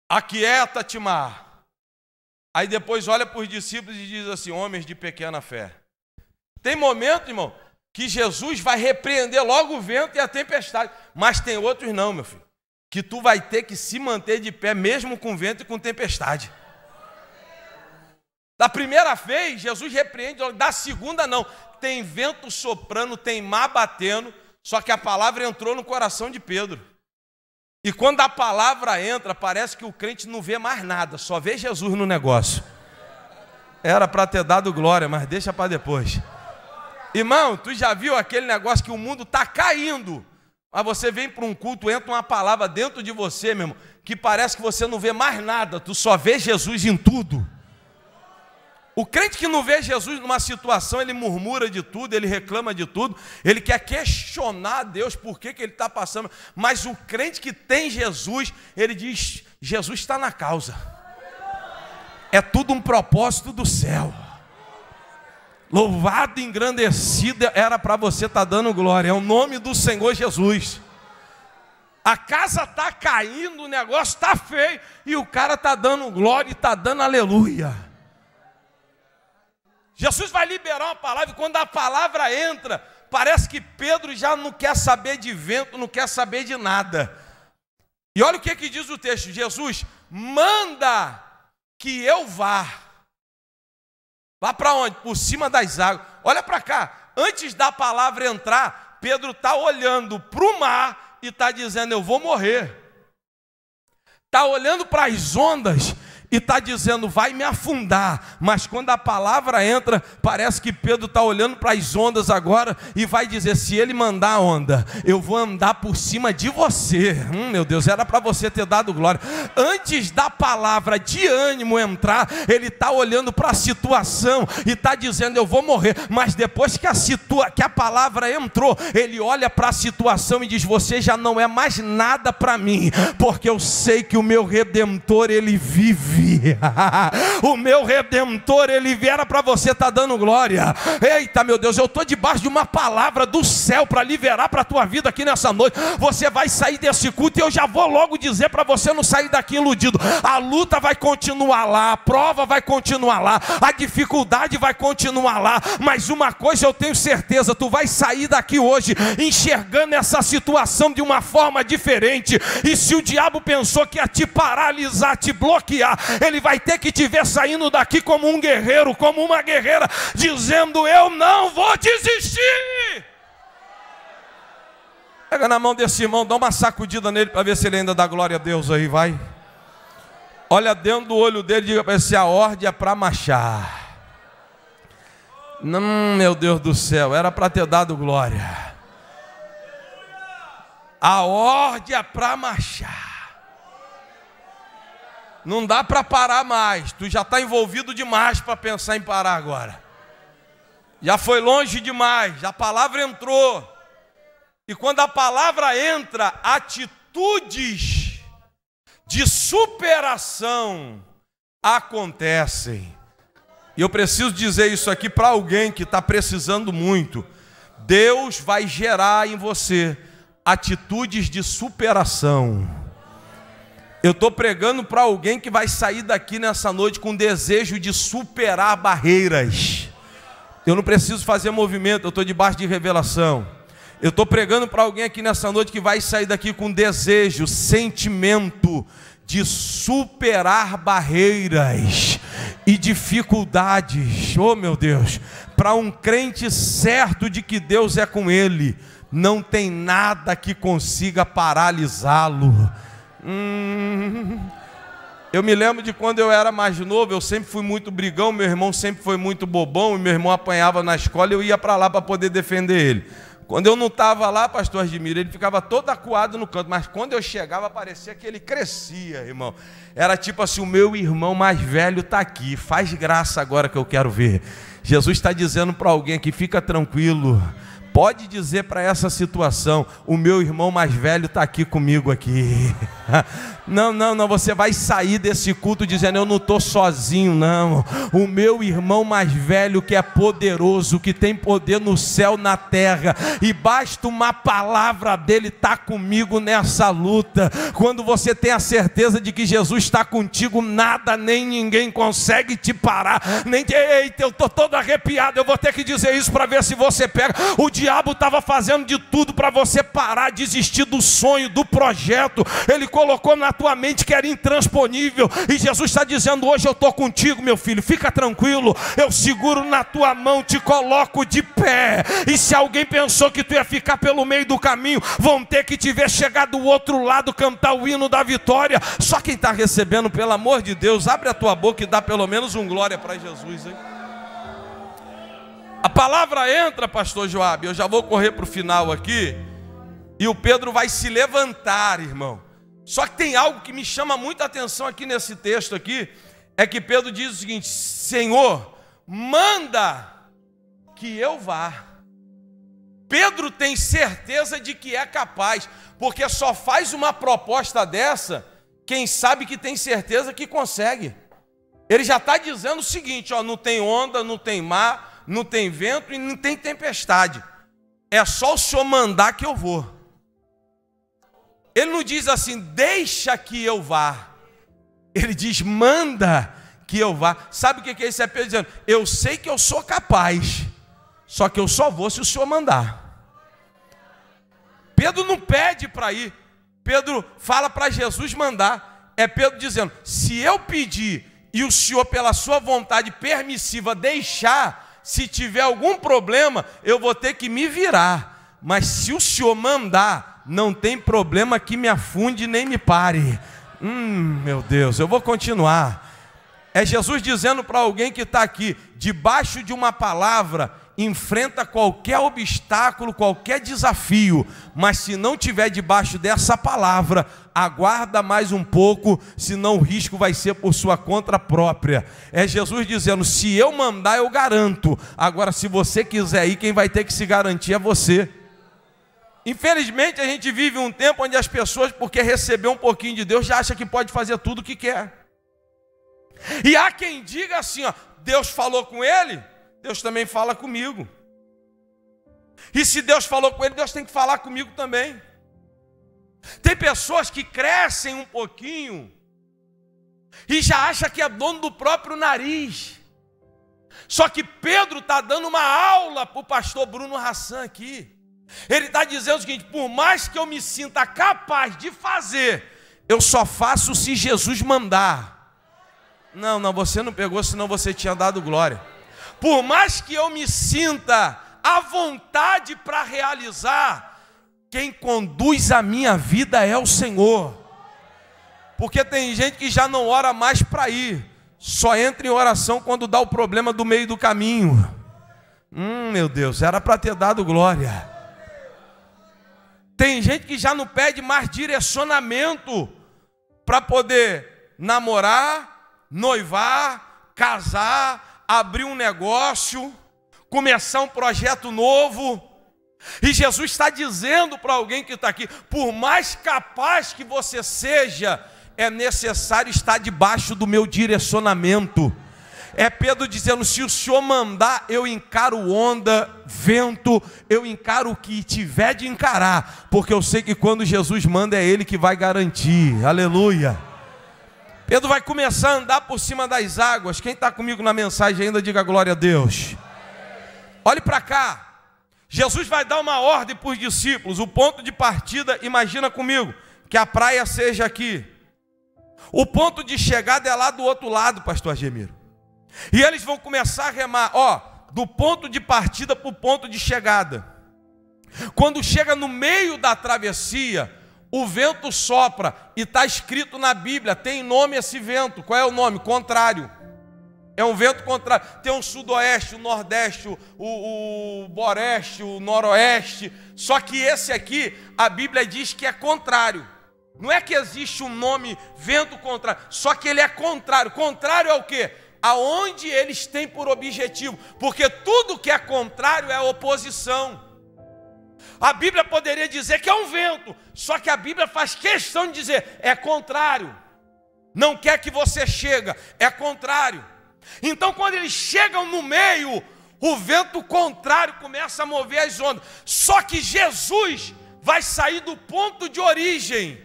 aquieta-te, mar. Aí depois olha para os discípulos e diz assim: homens de pequena fé. Tem momento, irmão, que Jesus vai repreender logo o vento e a tempestade. Mas tem outros não, meu filho, que tu vai ter que se manter de pé mesmo com vento e com tempestade. Da primeira vez, Jesus repreende, da segunda não. Tem vento soprando, tem mar batendo, só que a palavra entrou no coração de Pedro. E quando a palavra entra, parece que o crente não vê mais nada, só vê Jesus no negócio. Era para ter dado glória, mas deixa para depois. Irmão, tu já viu aquele negócio que o mundo está caindo, mas você vem para um culto, entra uma palavra dentro de você, meu irmão, que parece que você não vê mais nada, tu só vê Jesus em tudo. O crente que não vê Jesus numa situação, ele murmura de tudo, ele reclama de tudo, ele quer questionar a Deus por que ele está passando. Mas o crente que tem Jesus, ele diz, Jesus está na causa. É tudo um propósito do céu. Louvado e engrandecido era para você estar dando glória. É o nome do Senhor Jesus. A casa está caindo, o negócio está feio, e o cara está dando glória e está dando aleluia. Jesus vai liberar uma palavra, e quando a palavra entra, parece que Pedro já não quer saber de vento, não quer saber de nada. E olha o que diz o texto: Jesus, manda que eu vá. Vá para onde? Por cima das águas. Olha para cá, antes da palavra entrar, Pedro está olhando para o mar e está dizendo, eu vou morrer. Está olhando para as ondas e está dizendo, vai me afundar. Mas quando a palavra entra, parece que Pedro está olhando para as ondas agora e vai dizer, se ele mandar a onda, eu vou andar por cima de você. Meu Deus, era para você ter dado glória. Antes da palavra de ânimo entrar, ele está olhando para a situação e está dizendo, eu vou morrer. Mas depois que a palavra entrou, ele olha para a situação e diz, você já não é mais nada para mim, porque eu sei que o meu Redentor, ele vive. O meu Redentor, ele viera para você estar dando glória. Eita, meu Deus, eu estou debaixo de uma palavra do céu para liberar para a tua vida aqui nessa noite. Você vai sair desse culto e eu já vou logo dizer para você não sair daqui iludido. A luta vai continuar lá, a prova vai continuar lá, a dificuldade vai continuar lá, mas uma coisa eu tenho certeza, tu vai sair daqui hoje enxergando essa situação de uma forma diferente. E se o diabo pensou que ia te paralisar, te bloquear, ele vai ter que te ver saindo daqui como um guerreiro, como uma guerreira, dizendo, eu não vou desistir. Pega na mão desse irmão, dá uma sacudida nele para ver se ele ainda dá glória a Deus aí, vai. Olha dentro do olho dele e diga para ele, se a ordem é para marchar. Não, meu Deus do céu, era para ter dado glória. A ordem é para marchar. Não dá para parar mais, tu já está envolvido demais para pensar em parar agora. Já foi longe demais, a palavra entrou. E quando a palavra entra, atitudes de superação acontecem. E eu preciso dizer isso aqui para alguém que está precisando muito. Deus vai gerar em você atitudes de superação. Eu estou pregando para alguém que vai sair daqui nessa noite com desejo de superar barreiras. Eu não preciso fazer movimento, eu estou debaixo de revelação. Eu estou pregando para alguém aqui nessa noite que vai sair daqui com desejo, sentimento de superar barreiras e dificuldades. Oh meu Deus, para um crente certo de que Deus é com ele, não tem nada que consiga paralisá-lo. Eu me lembro de quando eu era mais novo, eu sempre fui muito brigão, meu irmão sempre foi muito bobão, e meu irmão apanhava na escola e eu ia para lá para poder defender ele. Quando eu não estava lá, pastor Admiro, ele ficava todo acuado no canto, mas quando eu chegava parecia que ele crescia, irmão. Era tipo assim, o meu irmão mais velho está aqui, faz graça agora que eu quero ver. Jesus está dizendo para alguém aqui, fica tranquilo. Pode dizer para essa situação, o meu irmão mais velho está aqui comigo aqui. Não, você vai sair desse culto dizendo, eu não estou sozinho, não. O meu irmão mais velho que é poderoso, que tem poder no céu, na terra, e basta uma palavra dele estar comigo nessa luta. Quando você tem a certeza de que Jesus está contigo, nada nem ninguém consegue te parar. Eita, eu estou todo arrepiado, eu vou ter que dizer isso para ver se você pega. O diabo diabo estava fazendo de tudo para você parar, desistir do sonho, do projeto. Ele colocou na tua mente que era intransponível. E Jesus está dizendo: hoje eu estou contigo, meu filho, fica tranquilo. Eu seguro na tua mão, te coloco de pé. E se alguém pensou que tu ia ficar pelo meio do caminho, vão ter que te ver chegar do outro lado, cantar o hino da vitória. Só quem está recebendo, pelo amor de Deus, abre a tua boca e dá pelo menos um glória para Jesus, hein? A palavra entra, pastor Joab, eu já vou correr para o final aqui, e o Pedro vai se levantar, irmão. Só que tem algo que me chama muita atenção aqui nesse texto aqui, é que Pedro diz o seguinte: Senhor, manda que eu vá. Pedro tem certeza de que é capaz, porque só faz uma proposta dessa quem sabe que tem certeza que consegue. Ele já está dizendo o seguinte: ó, não tem onda, não tem mar, não tem vento e não tem tempestade. É só o Senhor mandar que eu vou. Ele não diz assim, deixa que eu vá. Ele diz, manda que eu vá. Sabe o que é isso? É Pedro dizendo, eu sei que eu sou capaz, só que eu só vou se o Senhor mandar. Pedro não pede para ir. Pedro fala para Jesus mandar. É Pedro dizendo, se eu pedir e o Senhor, pela sua vontade permissiva, deixar, se tiver algum problema, eu vou ter que me virar. Mas se o Senhor mandar, não tem problema que me afunde nem me pare. Meu Deus, eu vou continuar. É Jesus dizendo para alguém que está aqui, debaixo de uma palavra, enfrenta qualquer obstáculo, qualquer desafio, mas se não tiver debaixo dessa palavra, aguarda mais um pouco, senão o risco vai ser por sua conta própria. É Jesus dizendo, se eu mandar eu garanto, agora se você quiser ir, quem vai ter que se garantir é você. Infelizmente a gente vive um tempo onde as pessoas, porque recebeu um pouquinho de Deus, já acha que pode fazer tudo o que quer. E há quem diga assim, ó, Deus falou com ele, Deus também fala comigo. E se Deus falou com ele, Deus tem que falar comigo também. Tem pessoas que crescem um pouquinho e já acham que é dono do próprio nariz. Só que Pedro está dando uma aula para o pastor Bruno Hassan aqui. Ele está dizendo o seguinte, por mais que eu me sinta capaz de fazer, eu só faço se Jesus mandar. Não, você não pegou, senão você tinha dado glória. Por mais que eu me sinta à vontade para realizar, quem conduz a minha vida é o Senhor. Porque tem gente que já não ora mais para ir, só entra em oração quando dá o problema do meio do caminho. Meu Deus, era para ter dado glória. Tem gente que já não pede mais direcionamento para poder namorar, noivar, casar, abrir um negócio, começar um projeto novo. E Jesus está dizendo para alguém que está aqui, por mais capaz que você seja, é necessário estar debaixo do meu direcionamento. É Pedro dizendo, se o Senhor mandar, eu encaro onda, vento, eu encaro o que tiver de encarar, porque eu sei que quando Jesus manda é Ele que vai garantir, aleluia. Pedro vai começar a andar por cima das águas. Quem está comigo na mensagem ainda, diga glória a Deus. Olhe para cá, Jesus vai dar uma ordem para os discípulos, o ponto de partida, imagina comigo, que a praia seja aqui, o ponto de chegada é lá do outro lado, pastor Gemiro. E eles vão começar a remar, do ponto de partida para o ponto de chegada. Quando chega no meio da travessia, o vento sopra, e está escrito na Bíblia, tem nome esse vento, qual é o nome? Contrário. É um vento contrário, tem o sudoeste, o nordeste, o boreste, o noroeste, só que esse aqui, a Bíblia diz que é contrário. Não é que existe um nome vento contrário, só que ele é contrário. Contrário é o quê? Aonde eles têm por objetivo, porque tudo que é contrário é oposição. A Bíblia poderia dizer que é um vento, só que a Bíblia faz questão de dizer, é contrário. Não quer que você chegue, é contrário. Então quando eles chegam no meio, o vento contrário começa a mover as ondas. Só que Jesus vai sair do ponto de origem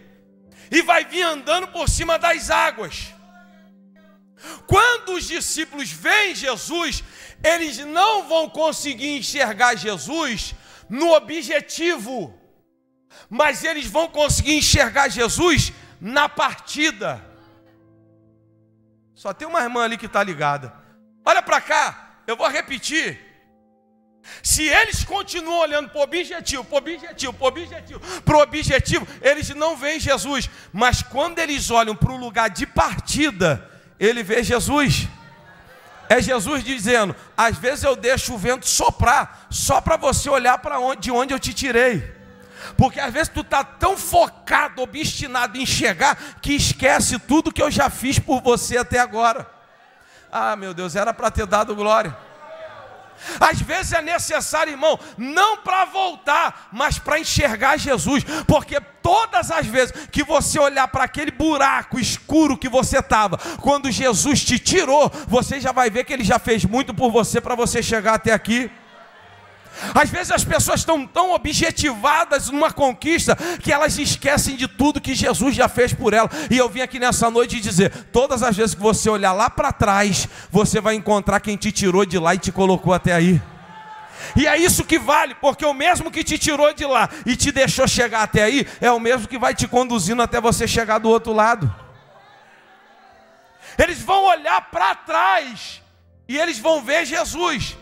e vai vir andando por cima das águas. Quando os discípulos veem Jesus, eles não vão conseguir enxergar Jesus no objetivo, mas eles vão conseguir enxergar Jesus na partida. Só tem uma irmã ali que está ligada. Olha para cá, eu vou repetir. Se eles continuam olhando para o objetivo, eles não veem Jesus. Mas quando eles olham para o lugar de partida, ele vê Jesus. É Jesus dizendo: às vezes eu deixo o vento soprar, só para você olhar de onde eu te tirei. Porque às vezes tu está tão focado, obstinado em chegar, que esquece tudo que eu já fiz por você até agora. Ah, meu Deus, era para ter dado glória. Às vezes é necessário, irmão, não para voltar, mas para enxergar Jesus. Porque todas as vezes que você olhar para aquele buraco escuro que você estava, quando Jesus te tirou, você já vai ver que Ele já fez muito por você para você chegar até aqui. Às vezes as pessoas estão tão objetivadas numa conquista que elas esquecem de tudo que Jesus já fez por ela. E eu vim aqui nessa noite dizer: todas as vezes que você olhar lá para trás, você vai encontrar quem te tirou de lá e te colocou até aí. E é isso que vale, porque o mesmo que te tirou de lá e te deixou chegar até aí, é o mesmo que vai te conduzindo até você chegar do outro lado. Eles vão olhar para trás e eles vão ver Jesus.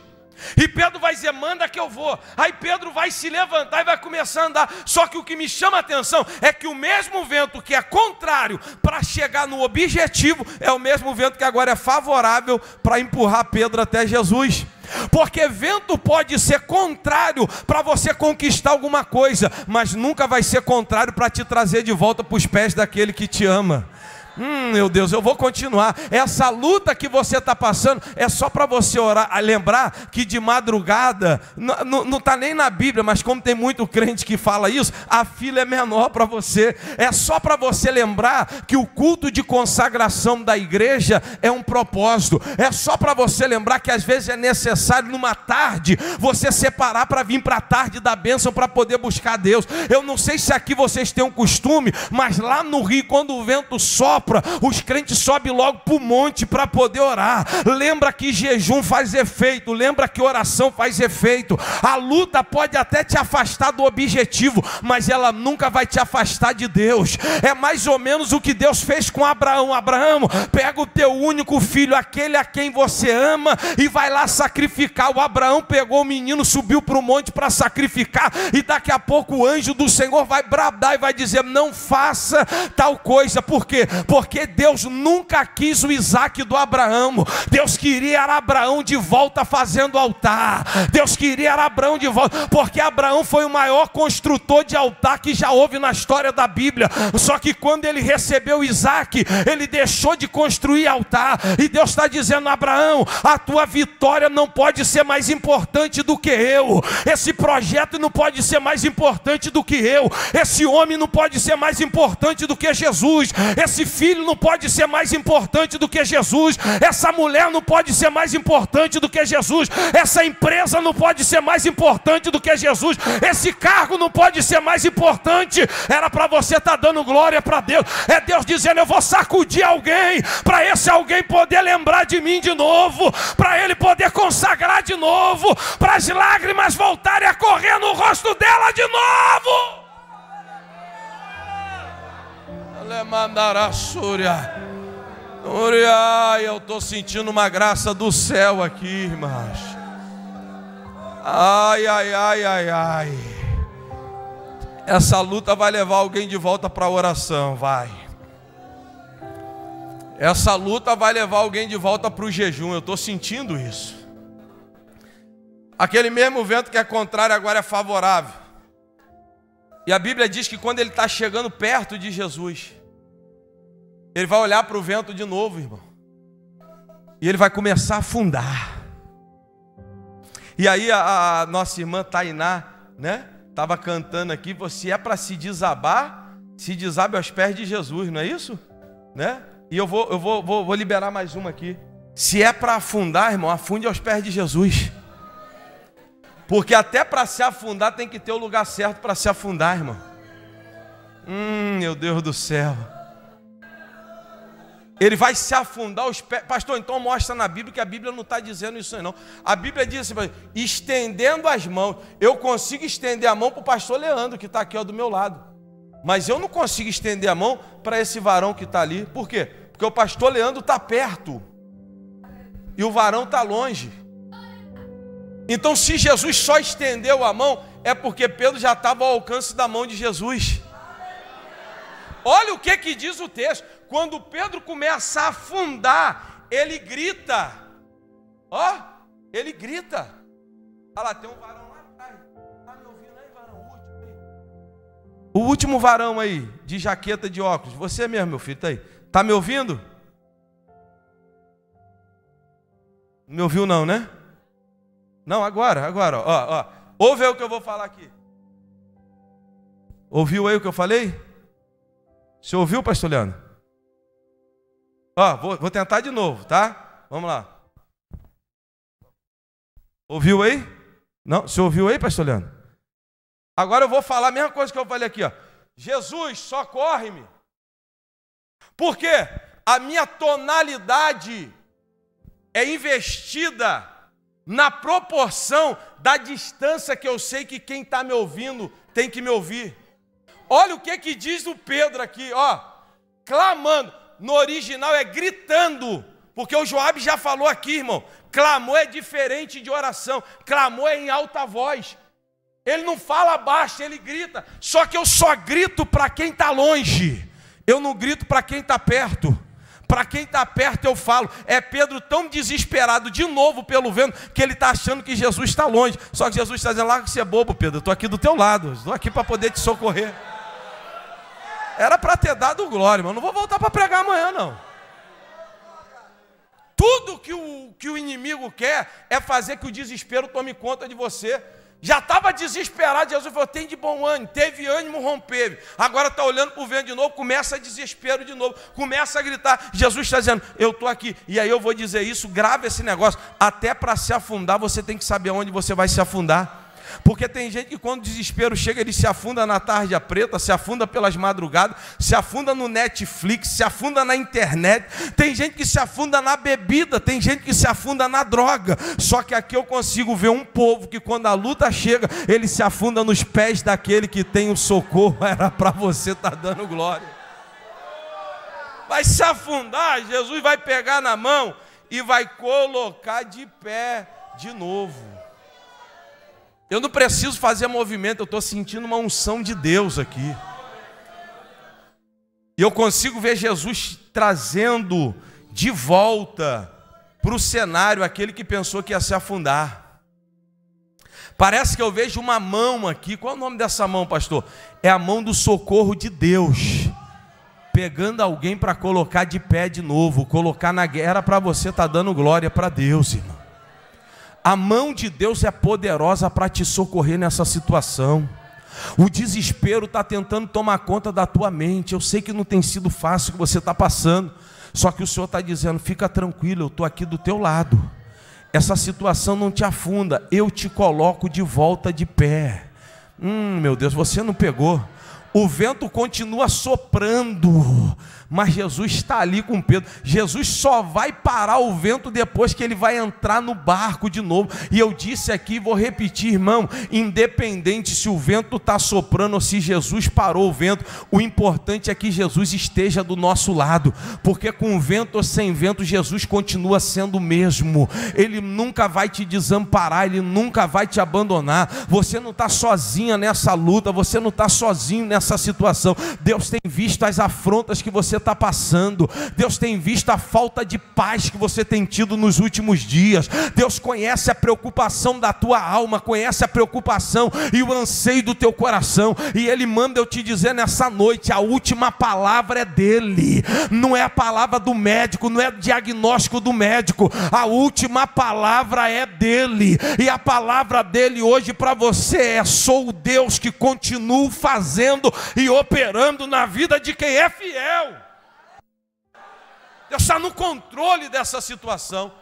E Pedro vai dizer: manda que eu vou. Aí Pedro vai se levantar e vai começar a andar. Só que o que me chama a atenção é que o mesmo vento que é contrário para chegar no objetivo é o mesmo vento que agora é favorável para empurrar Pedro até Jesus. Porque vento pode ser contrário para você conquistar alguma coisa, mas nunca vai ser contrário para te trazer de volta para os pés daquele que te ama. Meu Deus, eu vou continuar. Essa luta que você está passando é só para você orar, lembrar que de madrugada, não está nem na Bíblia, mas como tem muito crente que fala isso, a fila é menor para você. É só para você lembrar que o culto de consagração da igreja é um propósito. É só para você lembrar que às vezes é necessário numa tarde você separar para vir para a tarde da bênção para poder buscar Deus. Eu não sei se aqui vocês têm um costume, mas lá no Rio, quando o vento sopra, os crentes sobem logo para o monte para poder orar. Lembra que jejum faz efeito, lembra que oração faz efeito. A luta pode até te afastar do objetivo, mas ela nunca vai te afastar de Deus. É mais ou menos o que Deus fez com Abraão. Abraão, pega o teu único filho, aquele a quem você ama, e vai lá sacrificar. O Abraão pegou o menino, subiu para o monte para sacrificar, e daqui a pouco o anjo do Senhor vai bradar e vai dizer: não faça tal coisa. Por quê? Porque Deus nunca quis o Isaac do Abraão. Deus queria Abraão de volta fazendo altar. Deus queria Abraão de volta, porque Abraão foi o maior construtor de altar que já houve na história da Bíblia. Só que quando ele recebeu Isaac, ele deixou de construir altar. E Deus está dizendo: Abraão, a tua vitória não pode ser mais importante do que eu. Esse projeto não pode ser mais importante do que eu. Esse homem não pode ser mais importante do que Jesus. Esse filho não pode ser mais importante do que Jesus. Essa mulher não pode ser mais importante do que Jesus. Essa empresa não pode ser mais importante do que Jesus. Esse cargo não pode ser mais importante. Era para você estar dando glória para Deus. É Deus dizendo: eu vou sacudir alguém, para esse alguém poder lembrar de mim de novo, para ele poder consagrar de novo, para as lágrimas voltarem a correr no rosto dela de novo. Eu estou sentindo uma graça do céu aqui, irmãos. Ai, ai, ai, ai, ai. Essa luta vai levar alguém de volta para a oração, vai. Essa luta vai levar alguém de volta para o jejum. Eu estou sentindo isso. Aquele mesmo vento que é contrário agora é favorável. E a Bíblia diz que quando ele está chegando perto de Jesus, ele vai olhar para o vento de novo, irmão. E ele vai começar a afundar. E aí a nossa irmã Tainá, né? Estava cantando aqui: você é para se desabar, se desabe aos pés de Jesus, não é isso? Né? E eu vou liberar mais uma aqui. Se é para afundar, irmão, afunde aos pés de Jesus. Porque até para se afundar tem que ter o lugar certo para se afundar, irmão. Meu Deus do céu. Ele vai se afundar os pés. Pastor, então mostra na Bíblia que a Bíblia não está dizendo isso aí não. A Bíblia diz assim, estendendo as mãos. Eu consigo estender a mão para o pastor Leandro, que está aqui ó, do meu lado. Mas eu não consigo estender a mão para esse varão que está ali. Por quê? Porque o pastor Leandro está perto. E o varão está longe. Então se Jesus só estendeu a mão, é porque Pedro já estava ao alcance da mão de Jesus. Olha o que diz o texto. Quando Pedro começa a afundar, ele grita. Ó, ele grita. Olha lá, tem um varão lá atrás. Está me ouvindo aí, varão? O último varão aí, de jaqueta de óculos. Você mesmo, meu filho, tá aí. Está me ouvindo? Não me ouviu não, né? Não, agora, ó. Ouve aí o que eu vou falar aqui. Ouviu aí o que eu falei? Você ouviu, pastor Leandro? Ó, vou tentar de novo, tá? Vamos lá. Ouviu aí? Não? Você ouviu aí, pastor Leandro? Agora eu vou falar a mesma coisa que eu falei aqui, ó. Jesus, socorre-me. Por quê? A minha tonalidade é investida na proporção da distância que eu sei que quem está me ouvindo tem que me ouvir. Olha o que diz o Pedro aqui, ó, clamando. No original é gritando, porque o Joabe já falou aqui, irmão. Clamor é diferente de oração. Clamor é em alta voz. Ele não fala baixo, ele grita. Só que eu só grito para quem está longe. Eu não grito para quem está perto. Para quem está perto eu falo. É Pedro tão desesperado de novo pelo vento que ele está achando que Jesus está longe. Só que Jesus está dizendo, larga que você é bobo, Pedro. Eu estou aqui do teu lado. Estou aqui para poder te socorrer. Era para ter dado glória, mas não vou voltar para pregar amanhã, não. Tudo que o inimigo quer é fazer que o desespero tome conta de você. Já estava desesperado, Jesus falou, tem de bom ânimo, teve ânimo, rompeu. Agora está olhando para o vento de novo, começa a desespero de novo, começa a gritar. Jesus está dizendo, eu estou aqui. E aí eu vou dizer isso, grave esse negócio. Até para se afundar, você tem que saber onde você vai se afundar. Porque tem gente que quando o desespero chega, ele se afunda na tarja preta, se afunda pelas madrugadas, se afunda no Netflix, se afunda na internet. Tem gente que se afunda na bebida, tem gente que se afunda na droga. Só que aqui eu consigo ver um povo que quando a luta chega, ele se afunda nos pés daquele que tem o socorro. Era para você estar dando glória. Vai se afundar, Jesus vai pegar na mão e vai colocar de pé de novo. Eu não preciso fazer movimento, eu estou sentindo uma unção de Deus aqui. E eu consigo ver Jesus trazendo de volta para o cenário aquele que pensou que ia se afundar. Parece que eu vejo uma mão aqui. Qual é o nome dessa mão, pastor? É a mão do socorro de Deus. Pegando alguém para colocar de pé de novo, colocar na guerra para você estar dando glória para Deus, irmão. A mão de Deus é poderosa para te socorrer nessa situação. O desespero está tentando tomar conta da tua mente. Eu sei que não tem sido fácil o que você está passando. Só que o Senhor está dizendo, fica tranquilo, eu estou aqui do teu lado. Essa situação não te afunda, eu te coloco de volta de pé. Meu Deus, você não pegou. O vento continua soprando, mas Jesus está ali com Pedro. Jesus só vai parar o vento depois que ele vai entrar no barco de novo. E eu disse aqui, vou repetir, irmão, independente se o vento está soprando ou se Jesus parou o vento, o importante é que Jesus esteja do nosso lado, porque com vento ou sem vento, Jesus continua sendo o mesmo. Ele nunca vai te desamparar, ele nunca vai te abandonar. Você não está sozinha nessa luta, você não está sozinho nessa situação. Deus tem visto as afrontas que você está passando. Deus tem visto a falta de paz que você tem tido nos últimos dias. Deus conhece a preocupação da tua alma, conhece a preocupação e o anseio do teu coração, e Ele manda eu te dizer nessa noite, a última palavra é dEle, não é a palavra do médico, não é o diagnóstico do médico, a última palavra é dEle, e a palavra dEle hoje para você é: sou o Deus que continuo fazendo e operando na vida de quem é fiel. Deus está no controle dessa situação.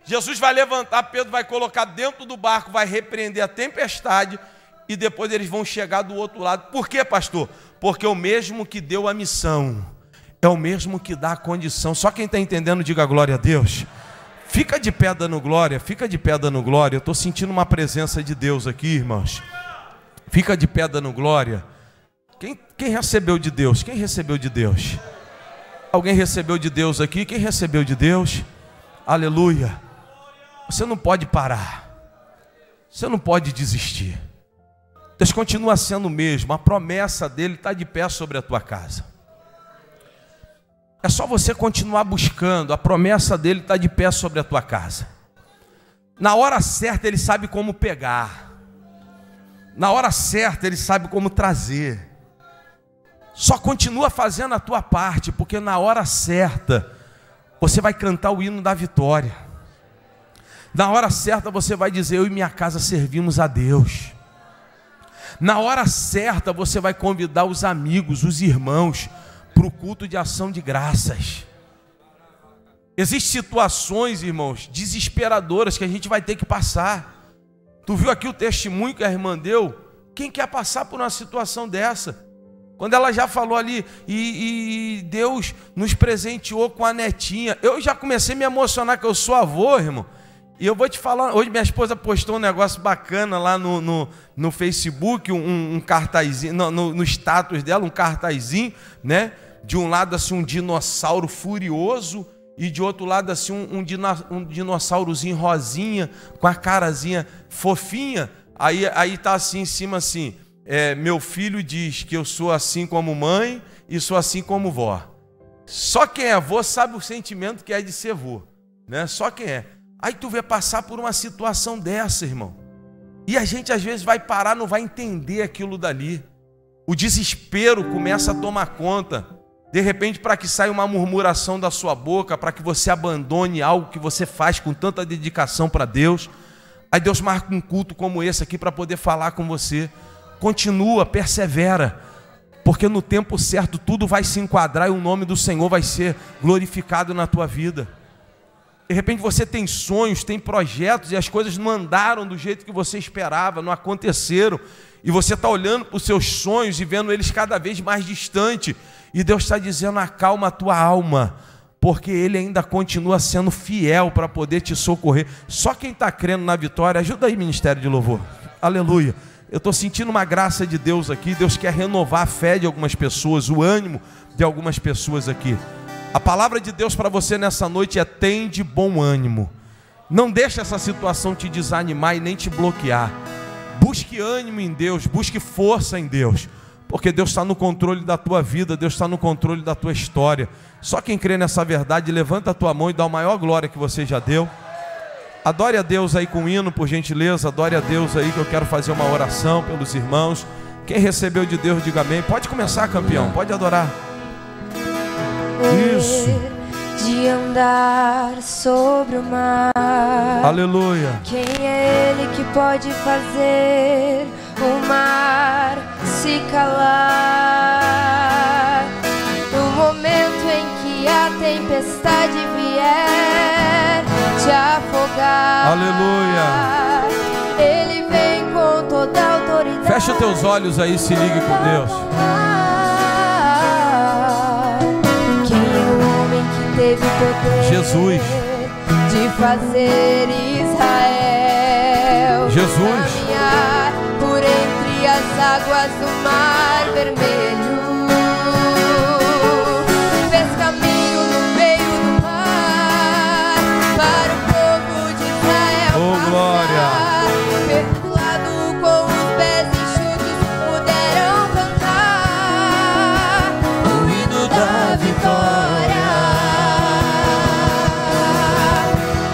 Jesus vai levantar, Pedro vai colocar dentro do barco, vai repreender a tempestade, e depois eles vão chegar do outro lado. Por quê, pastor? Porque o mesmo que deu a missão é o mesmo que dá a condição. Só quem está entendendo, diga glória a Deus. Fica de pé dando glória, fica de pé dando glória. Eu estou sentindo uma presença de Deus aqui, irmãos. Fica de pé dando glória. Quem recebeu de Deus? Quem recebeu de Deus? Alguém recebeu de Deus aqui? Quem recebeu de Deus? Aleluia. Você não pode parar. Você não pode desistir. Deus continua sendo o mesmo. A promessa dele está de pé sobre a tua casa. É só você continuar buscando. A promessa dele está de pé sobre a tua casa. Na hora certa ele sabe como pegar. Na hora certa ele sabe como trazer. Só continua fazendo a tua parte, porque na hora certa você vai cantar o hino da vitória. Na hora certa você vai dizer: eu e minha casa servimos a Deus. Na hora certa você vai convidar os amigos, os irmãos, para o culto de ação de graças. Existem situações, irmãos, desesperadoras que a gente vai ter que passar. Tu viu aqui o testemunho que a irmã deu? Quem quer passar por uma situação dessa? Quando ela já falou ali, e Deus nos presenteou com a netinha. Eu já comecei a me emocionar, que eu sou avô, irmão. E eu vou te falar, hoje minha esposa postou um negócio bacana lá no Facebook, um cartazinho, no status dela, um cartazinho, né? De um lado assim um dinossauro furioso, e de outro lado assim um dinossaurozinho rosinha, com a carazinha fofinha. Aí tá assim em cima assim... meu filho diz que eu sou assim como mãe e sou assim como vó. Só quem é vô sabe o sentimento que é de ser vô, né? Só quem é. Aí tu vê passar por uma situação dessa, irmão. E a gente às vezes vai parar, não vai entender aquilo dali. O desespero começa a tomar conta. De repente, para que saia uma murmuração da sua boca, para que você abandone algo que você faz com tanta dedicação para Deus. Aí Deus marca um culto como esse aqui para poder falar com você. Continua, persevera, porque no tempo certo tudo vai se enquadrar e o nome do Senhor vai ser glorificado na tua vida. De repente você tem sonhos, tem projetos e as coisas não andaram do jeito que você esperava, não aconteceram. E você está olhando para os seus sonhos e vendo eles cada vez mais distantes. E Deus está dizendo: acalma a tua alma, porque Ele ainda continua sendo fiel para poder te socorrer. Só quem está crendo na vitória, ajuda aí, Ministério de Louvor. Aleluia. Eu estou sentindo uma graça de Deus aqui. Deus quer renovar a fé de algumas pessoas, o ânimo de algumas pessoas aqui. A palavra de Deus para você nessa noite é: tem de bom ânimo. Não deixe essa situação te desanimar e nem te bloquear. Busque ânimo em Deus, busque força em Deus, porque Deus está no controle da tua vida, Deus está no controle da tua história. Só quem crê nessa verdade, levanta a tua mão e dá a maior glória que você já deu. Adore a Deus aí com o hino, por gentileza. Adore a Deus aí, que eu quero fazer uma oração pelos irmãos. Quem recebeu de Deus, diga amém. Pode começar, campeão, pode adorar. Isso. De andar sobre o mar. Aleluia. Quem é Ele que pode fazer o mar se calar? No momento em que a tempestade vier te afogar. Aleluia. Ele vem com toda a autoridade. Fecha teus olhos aí, se ligue com Deus. Quem é o homem que teve poder Jesus de fazer Israel caminhar por entre as águas do Mar Vermelho? Fez caminho no meio do mar para o povo de Israel glória. Perdoado com os pés enxutos puderam cantar o hino da vitória.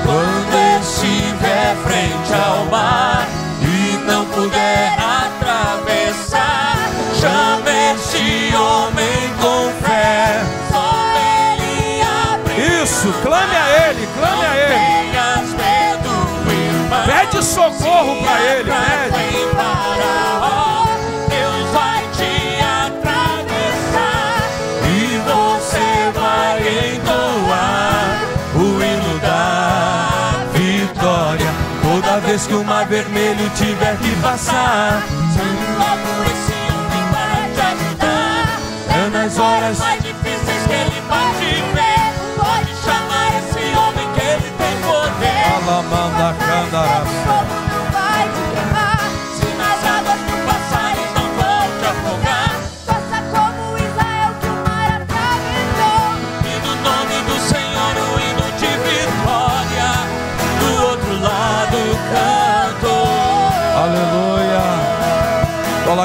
Quando estiver frente ao mar e não puder atravessar, chame este homem com fé. Só ele abre. Isso, clame a Ele, clame a Ele. Tenhas medo, irmão. Pede socorro para Ele, pede. Deus vai te atravessar e você vai entoar o hino da vitória. Toda vez que o Mar Vermelho tiver que passar, chame logo esse homem para te ajudar. É nas horas mais difíceis que ele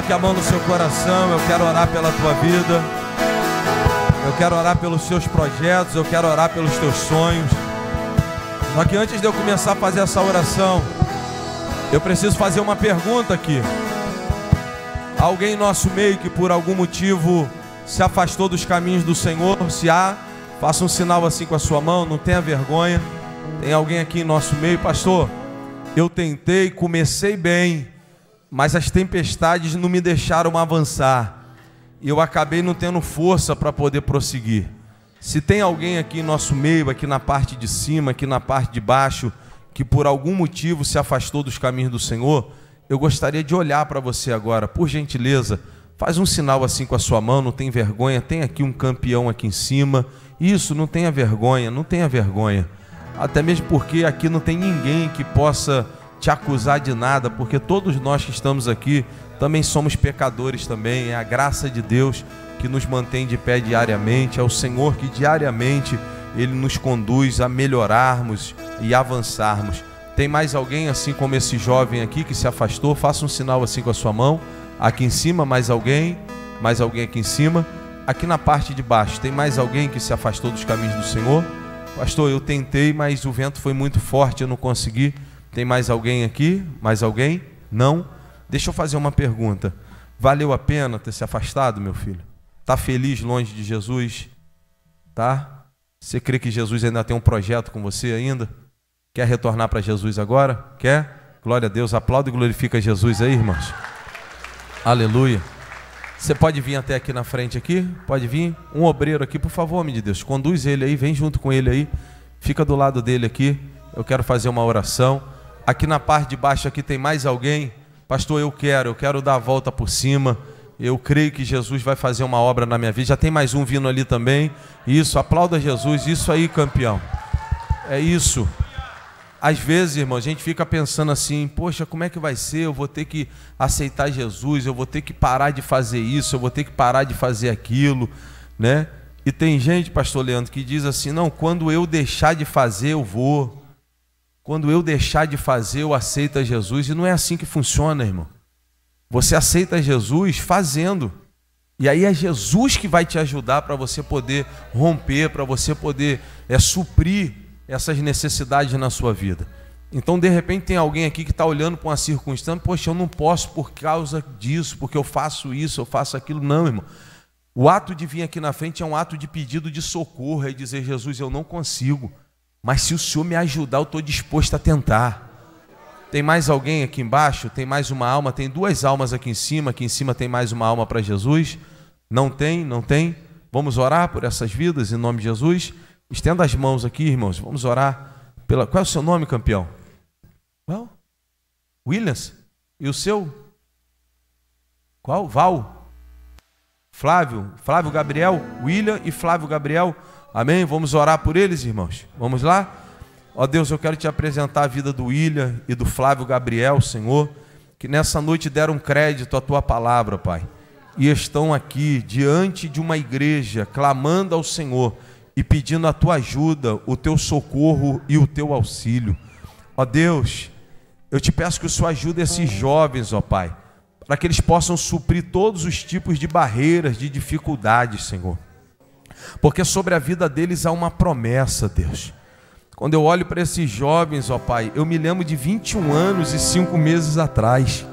Coloque a mão no seu coração. Eu quero orar pela tua vida. Eu quero orar pelos seus projetos. Eu quero orar pelos teus sonhos. Só que antes de eu começar a fazer essa oração, eu preciso fazer uma pergunta aqui. Alguém em nosso meio que por algum motivo se afastou dos caminhos do Senhor? Se há, faça um sinal assim com a sua mão, não tenha vergonha. Tem alguém aqui em nosso meio? Pastor, eu tentei, comecei bem, mas as tempestades não me deixaram avançar, e eu acabei não tendo força para poder prosseguir. Se tem alguém aqui em nosso meio, aqui na parte de cima, aqui na parte de baixo, que por algum motivo se afastou dos caminhos do Senhor, eu gostaria de olhar para você agora. Por gentileza, faz um sinal assim com a sua mão, não tem vergonha. Tem aqui um campeão aqui em cima. Isso, não tenha vergonha, não tenha vergonha. Até mesmo porque aqui não tem ninguém que possa te acusar de nada, porque todos nós que estamos aqui também somos pecadores também. É a graça de Deus que nos mantém de pé diariamente. É o Senhor que diariamente Ele nos conduz a melhorarmos e avançarmos. Tem mais alguém assim como esse jovem aqui que se afastou? Faça um sinal assim com a sua mão. Aqui em cima, mais alguém aqui em cima. Aqui na parte de baixo, tem mais alguém que se afastou dos caminhos do Senhor? Pastor, eu tentei, mas o vento foi muito forte, eu não consegui. Tem mais alguém aqui? Mais alguém? Não? Deixa eu fazer uma pergunta. Valeu a pena ter se afastado, meu filho? Está feliz longe de Jesus? Tá? Você crê que Jesus ainda tem um projeto com você ainda? Quer retornar para Jesus agora? Quer? Glória a Deus. Aplauda e glorifica Jesus aí, irmãos. Aleluia. Você pode vir até aqui na frente aqui? Pode vir? Um obreiro aqui, por favor, homem de Deus. Conduz ele aí, vem junto com ele aí. Fica do lado dele aqui. Eu quero fazer uma oração. Aqui na parte de baixo aqui tem mais alguém? Pastor, eu quero dar a volta por cima. Eu creio que Jesus vai fazer uma obra na minha vida. Já tem mais um vindo ali também. Isso, aplauda Jesus. Isso aí, campeão. É isso. Às vezes, irmão, a gente fica pensando assim, poxa, como é que vai ser? Eu vou ter que aceitar Jesus, eu vou ter que parar de fazer isso, eu vou ter que parar de fazer aquilo, né? E tem gente, pastor Leandro, que diz assim, não, quando eu deixar de fazer, eu vou. Quando eu deixar de fazer, eu aceito Jesus. E não é assim que funciona, irmão. Você aceita Jesus fazendo. E aí é Jesus que vai te ajudar para você poder romper, para você poder suprir essas necessidades na sua vida. Então, de repente, tem alguém aqui que está olhando para uma circunstância, poxa, eu não posso por causa disso, porque eu faço isso, eu faço aquilo. Não, irmão. O ato de vir aqui na frente é um ato de pedido de socorro, é dizer, Jesus, eu não consigo, mas se o Senhor me ajudar, eu estou disposto a tentar. Tem mais alguém aqui embaixo? Tem mais uma alma? Tem duas almas aqui em cima tem mais uma alma para Jesus? Não tem? Não tem? Vamos orar por essas vidas em nome de Jesus? Estenda as mãos aqui, irmãos. Vamos orar pela... Qual é o seu nome, campeão? Qual? Williams? E o seu? Qual? Val? Flávio? Flávio Gabriel? William e Flávio Gabriel? Amém? Vamos orar por eles, irmãos. Vamos lá? Ó Deus, eu quero te apresentar a vida do William e do Flávio Gabriel, Senhor, que nessa noite deram crédito à tua palavra, Pai, e estão aqui diante de uma igreja clamando ao Senhor e pedindo a tua ajuda, o teu socorro e o teu auxílio. Ó Deus, eu te peço que o Senhor ajude esses jovens, ó Pai, para que eles possam suprir todos os tipos de barreiras, de dificuldades, Senhor, porque sobre a vida deles há uma promessa, Deus. Quando eu olho para esses jovens, ó Pai, eu me lembro de 21 anos e 5 meses atrás,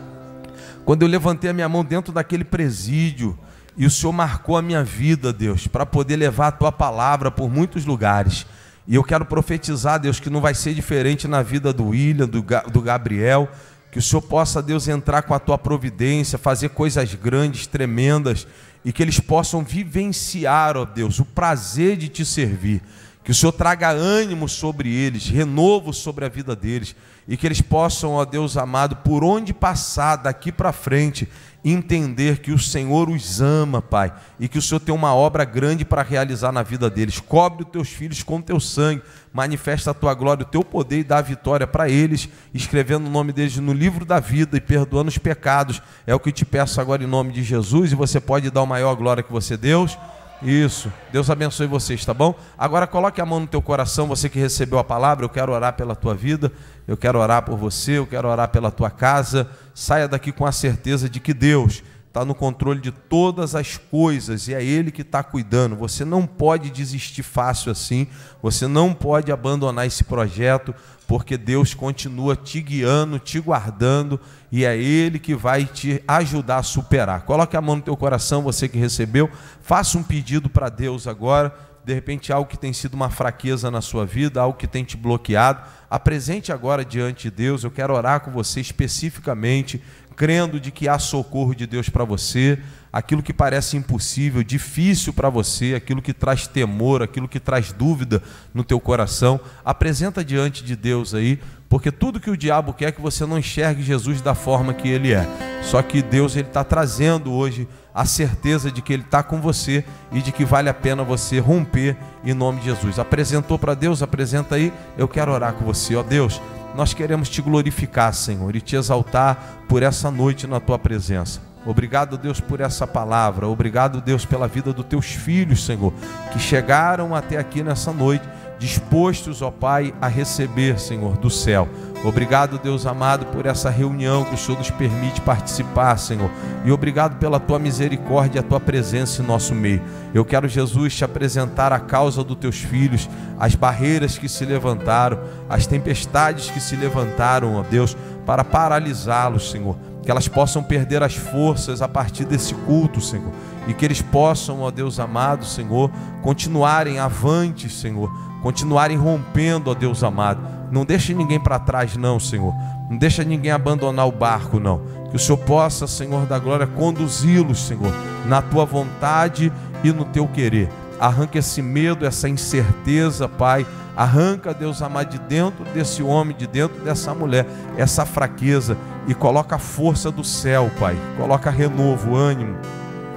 quando eu levantei a minha mão dentro daquele presídio, e o Senhor marcou a minha vida, Deus, para poder levar a tua palavra por muitos lugares. E eu quero profetizar, Deus, que não vai ser diferente na vida do William, do Gabriel, que o Senhor possa, Deus, entrar com a tua providência, fazer coisas grandes, tremendas, e que eles possam vivenciar, ó Deus, o prazer de te servir. Que o Senhor traga ânimo sobre eles, renovo sobre a vida deles, e que eles possam, ó Deus amado, por onde passar daqui para frente, entender que o Senhor os ama, Pai, e que o Senhor tem uma obra grande para realizar na vida deles. Cobre os teus filhos com o teu sangue, manifesta a tua glória, o teu poder e dá a vitória para eles, escrevendo o nome deles no livro da vida e perdoando os pecados. É o que eu te peço agora em nome de Jesus, e você pode dar a maior glória que você, Deus. Isso, Deus abençoe vocês, tá bom? Agora coloque a mão no teu coração, você que recebeu a palavra. Eu quero orar pela tua vida, eu quero orar por você, eu quero orar pela tua casa. Saia daqui com a certeza de que Deus está no controle de todas as coisas e é Ele que está cuidando. Você não pode desistir fácil assim, você não pode abandonar esse projeto, porque Deus continua te guiando, te guardando, e é Ele que vai te ajudar a superar. Coloque a mão no teu coração, você que recebeu, faça um pedido para Deus agora. De repente algo que tem sido uma fraqueza na sua vida, algo que tem te bloqueado, apresente agora diante de Deus. Eu quero orar com você especificamente, crendo de que há socorro de Deus para você. Aquilo que parece impossível, difícil para você, aquilo que traz temor, aquilo que traz dúvida no teu coração, apresenta diante de Deus aí, porque tudo que o diabo quer é que você não enxergue Jesus da forma que Ele é. Só que Deus está trazendo hoje a certeza de que Ele está com você e de que vale a pena você romper em nome de Jesus. Apresentou para Deus? Apresenta aí. Eu quero orar com você. Ó Deus, nós queremos te glorificar, Senhor, e te exaltar por essa noite na tua presença. Obrigado, Deus, por essa palavra. Obrigado, Deus, pela vida dos teus filhos, Senhor, que chegaram até aqui nessa noite, dispostos, ó Pai, a receber, Senhor, do céu. Obrigado, Deus amado, por essa reunião que o Senhor nos permite participar, Senhor. E obrigado pela tua misericórdia e a tua presença em nosso meio. Eu quero, Jesus, te apresentar a causa dos teus filhos, as barreiras que se levantaram, as tempestades que se levantaram, ó Deus, para paralisá-los, Senhor. Que elas possam perder as forças a partir desse culto, Senhor. E que eles possam, ó Deus amado, Senhor, continuarem avante, Senhor. Continuarem rompendo, ó Deus amado. Não deixe ninguém para trás, não, Senhor. Não deixe ninguém abandonar o barco, não. Que o Senhor possa, Senhor da glória, conduzi-los, Senhor, na tua vontade e no teu querer. Arranca esse medo, essa incerteza, Pai. Arranca, Deus amado, de dentro desse homem, de dentro dessa mulher, essa fraqueza, e coloca a força do céu, Pai. Coloca renovo, ânimo,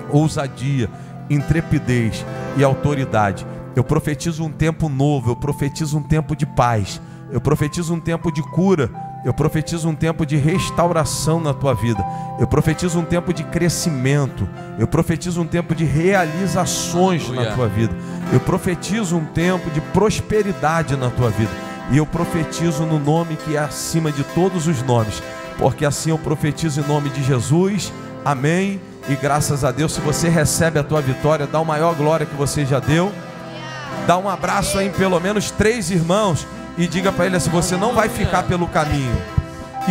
ousadia, intrepidez e autoridade. Eu profetizo um tempo novo, eu profetizo um tempo de paz, eu profetizo um tempo de cura, eu profetizo um tempo de restauração na tua vida, eu profetizo um tempo de crescimento, eu profetizo um tempo de realizações na tua vida, eu profetizo um tempo de prosperidade na tua vida, e eu profetizo no nome que é acima de todos os nomes, porque assim eu profetizo em nome de Jesus. Amém e graças a Deus. Se você recebe a tua vitória, dá a maior glória que você já deu. Dá um abraço aí em pelo menos 3 irmãos e diga para eles: você não vai ficar pelo caminho.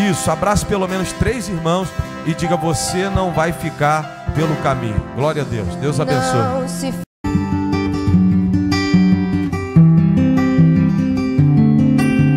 Isso, abrace pelo menos 3 irmãos e diga: você não vai ficar pelo caminho. Glória a Deus. Deus abençoe.